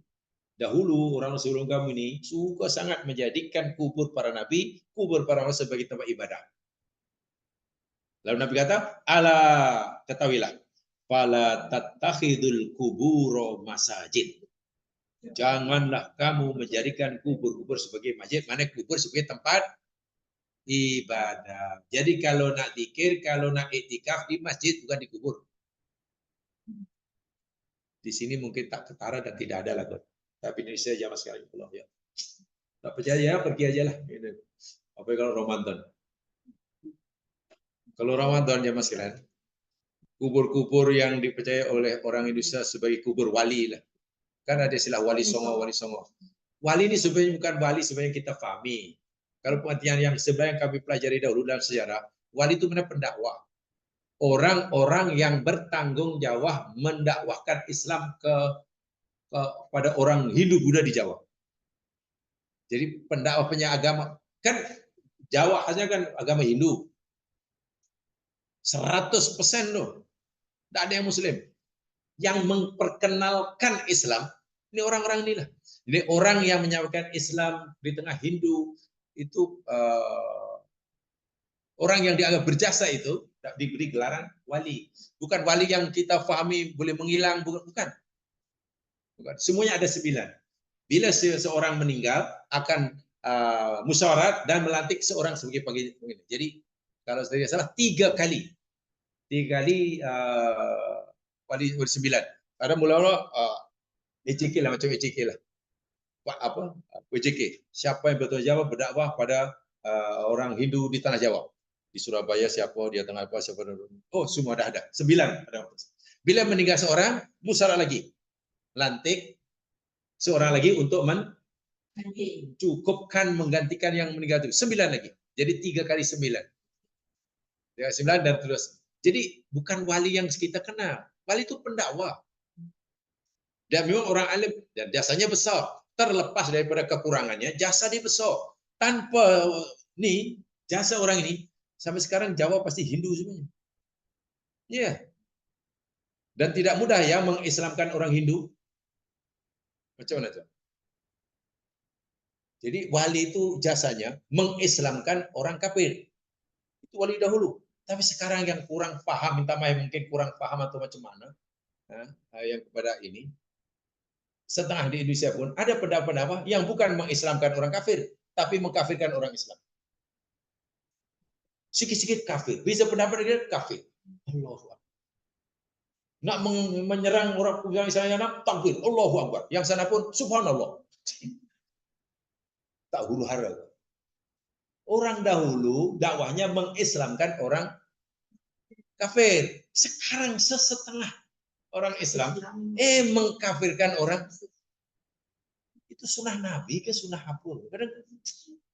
Dahulu orang sebelum kamu ini suka sangat menjadikan kubur para nabi, kubur para orang sebagai tempat ibadah. Lalu Nabi kata, ala ketahuilah, fala tattakhidul kuburo masajid. Janganlah kamu menjadikan kubur-kubur sebagai masjid, mana kubur sebagai tempat ibadah. Jadi kalau nak zikir, kalau nak iktikaf di masjid bukan di kubur. Di sini mungkin tak ketara dan tidak ada lah. Tapi Indonesia zaman sekarang Allah ya. Tak percaya ya, pergi aja lah. Apa kalau Ramadan? Kalau Ramadan zaman sekarang, kubur-kubur yang dipercaya oleh orang Indonesia sebagai kubur wali lah. Kan ada istilah wali songo, wali songo. Wali ini sebenarnya bukan wali sebenarnya kita pahami. Kalau pengertian yang sebenarnya kami pelajari dahulu dalam sejarah, wali itu benar pendakwah. Orang-orang yang bertanggung jawab mendakwahkan Islam kepada orang Hindu Buddha di Jawa. Jadi pendakwah agama kan Jawa hanya kan agama Hindu. 100% loh. Tidak ada yang Muslim. Yang memperkenalkan Islam ini orang-orang inilah. Jadi orang yang menyampaikan Islam di tengah Hindu itu orang yang dianggap berjasa itu diberi gelaran wali. Bukan wali yang kita fahami boleh menghilang, bukan. Semuanya ada 9. Bila seorang meninggal akan musyawarat dan melantik seorang sebagai pengganti. Jadi kalau saya salah 3 kali. 3 kali wali 9. Ada mula-mula EJK lah, macam EJK lah. Apa? EJK. Siapa yang bertanggung jawab berdakwah pada orang Hindu di tanah Jawa. Di Surabaya siapa, di tengah apa siapa. Oh, semua dah ada. 9 ada. Bila meninggal seorang, musyawarah lagi. Lantik seorang lagi untuk cukupkan menggantikan yang meninggal itu. 9 lagi. Jadi 3 kali 9. 9 dan terus. Jadi bukan wali yang kita kenal. Wali itu pendakwah. Dan memang orang alim dan jasanya besar. Terlepas daripada kekurangannya, jasa dia besar. Tanpa ni jasa orang ini, sampai sekarang Jawa pasti Hindu semuanya. Ya. Dan tidak mudah ya mengislamkan orang Hindu. Macam mana tuh? Jadi wali itu jasanya mengislamkan orang kafir. Itu wali dahulu. Tapi sekarang yang kurang paham, minta maaf mungkin kurang paham atau macam mana, yang kepada ini, setengah di Indonesia pun ada pendapat-pendapat yang bukan mengislamkan orang kafir, tapi mengkafirkan orang Islam. Sikit-sikit kafir, bisa pendapat dia kafir. Allahu Akbar. Nak menyerang orang yang sana takbir, Allahu Akbar. Yang sana pun subhanallah. Tak huru hara. Orang dahulu dakwahnya mengislamkan orang kafir. Sekarang sesetengah orang Islam mengkafirkan orang. Itu sunnah Nabi ke sunnah apa?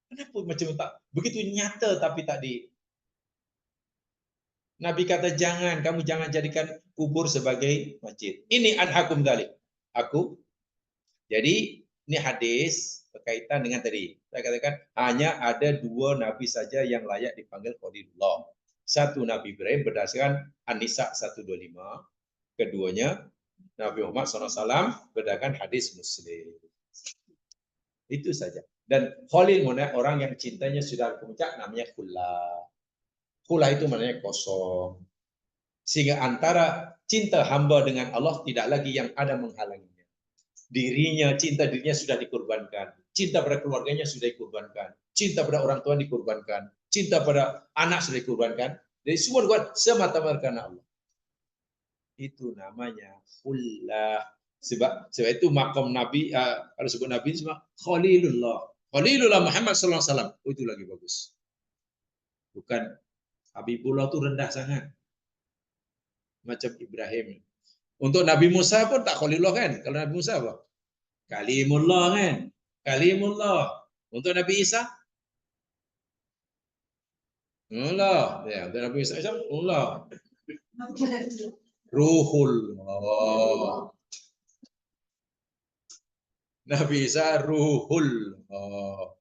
Kenapa macam tak begitu nyata tapi tak di Nabi kata kamu jangan jadikan kubur sebagai masjid. Ini anhakum dzalik. Aku. Jadi ini hadis berkaitan dengan tadi. Saya katakan hanya ada 2 nabi saja yang layak dipanggil Khalilullah. Satu Nabi Ibrahim berdasarkan An-Nisa 125. Keduanya Nabi Muhammad SAW berdasarkan hadis Muslim. Itu saja. Dan Khalil orang yang cintanya sudah puncak namanya khullah. Khullah itu maknanya kosong. Sehingga antara cinta hamba dengan Allah tidak lagi yang ada menghalanginya. Cinta dirinya sudah dikorbankan. Cinta pada keluarganya sudah dikorbankan. Cinta pada orang tua dikorbankan. Cinta pada anak sudah dikorbankan. Jadi semua dikorbankan semata-mata karena Allah. Itu namanya khullah. Sebab itu makom Nabi, kalau sebut Nabi semua Khalilullah. Khalilullah Muhammad sallallahu alaihi wasallam. Itu lagi bagus. Bukan Habibullah itu rendah sangat. Macam Ibrahim. Untuk Nabi Musa pun tak Khalilullah kan? Kalau Nabi Musa apa? Kalimullah kan? Kalimullah. Untuk Nabi Isa? Allah. Ya, untuk Nabi Isa Allah. Ruhul. Oh. Nabi Isa Ruhul. Oh.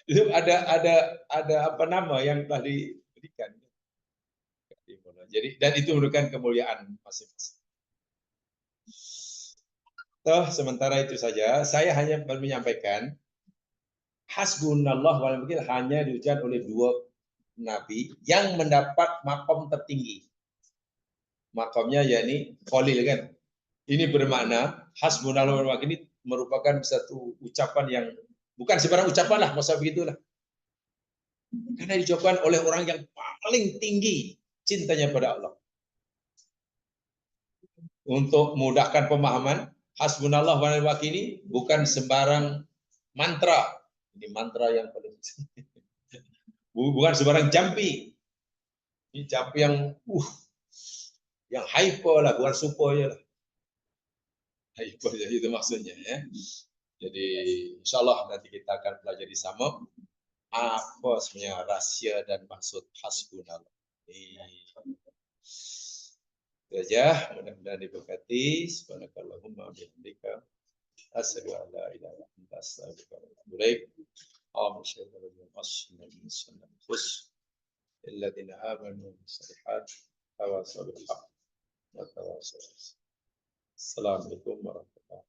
Itu ada apa nama yang telah diberikan. Jadi dan itu menunjukkan kemuliaan masing-masing. Sementara itu saja, saya hanya menyampaikan hasbunallah wa ni'mal wakil hanya diucapkan oleh 2 nabi yang mendapat makom tertinggi. Makomnya yakni Khalil kan. Ini bermakna hasbunallah wa ni'mal wakil ini merupakan satu ucapan yang bukan sembarang ucapan lah, masa begitulah. Karena diucapkan oleh orang yang paling tinggi cintanya pada Allah. Untuk memudahkan pemahaman, hasbunallah wa ni'mal wakil ini bukan sembarang mantra. Ini mantra yang paling bukan sembarang jampi. Ini jampi yang hyper lah, bukan super ya lah. Hyper jadi itu maksudnya ya. Jadi insyaallah nanti kita akan pelajari sama apa sebenarnya rahsia dan maksud hasbunallah. Saja mudah-mudahan diberkati. Subhanakallahumma wa bihamdika asyhadu an la ilaha illa anta astaghfiruka wa atubu ilaik. الذين آمنوا بالصالحات تواصوا بالحق وتواصوا. السلام عليكم ورحمة الله.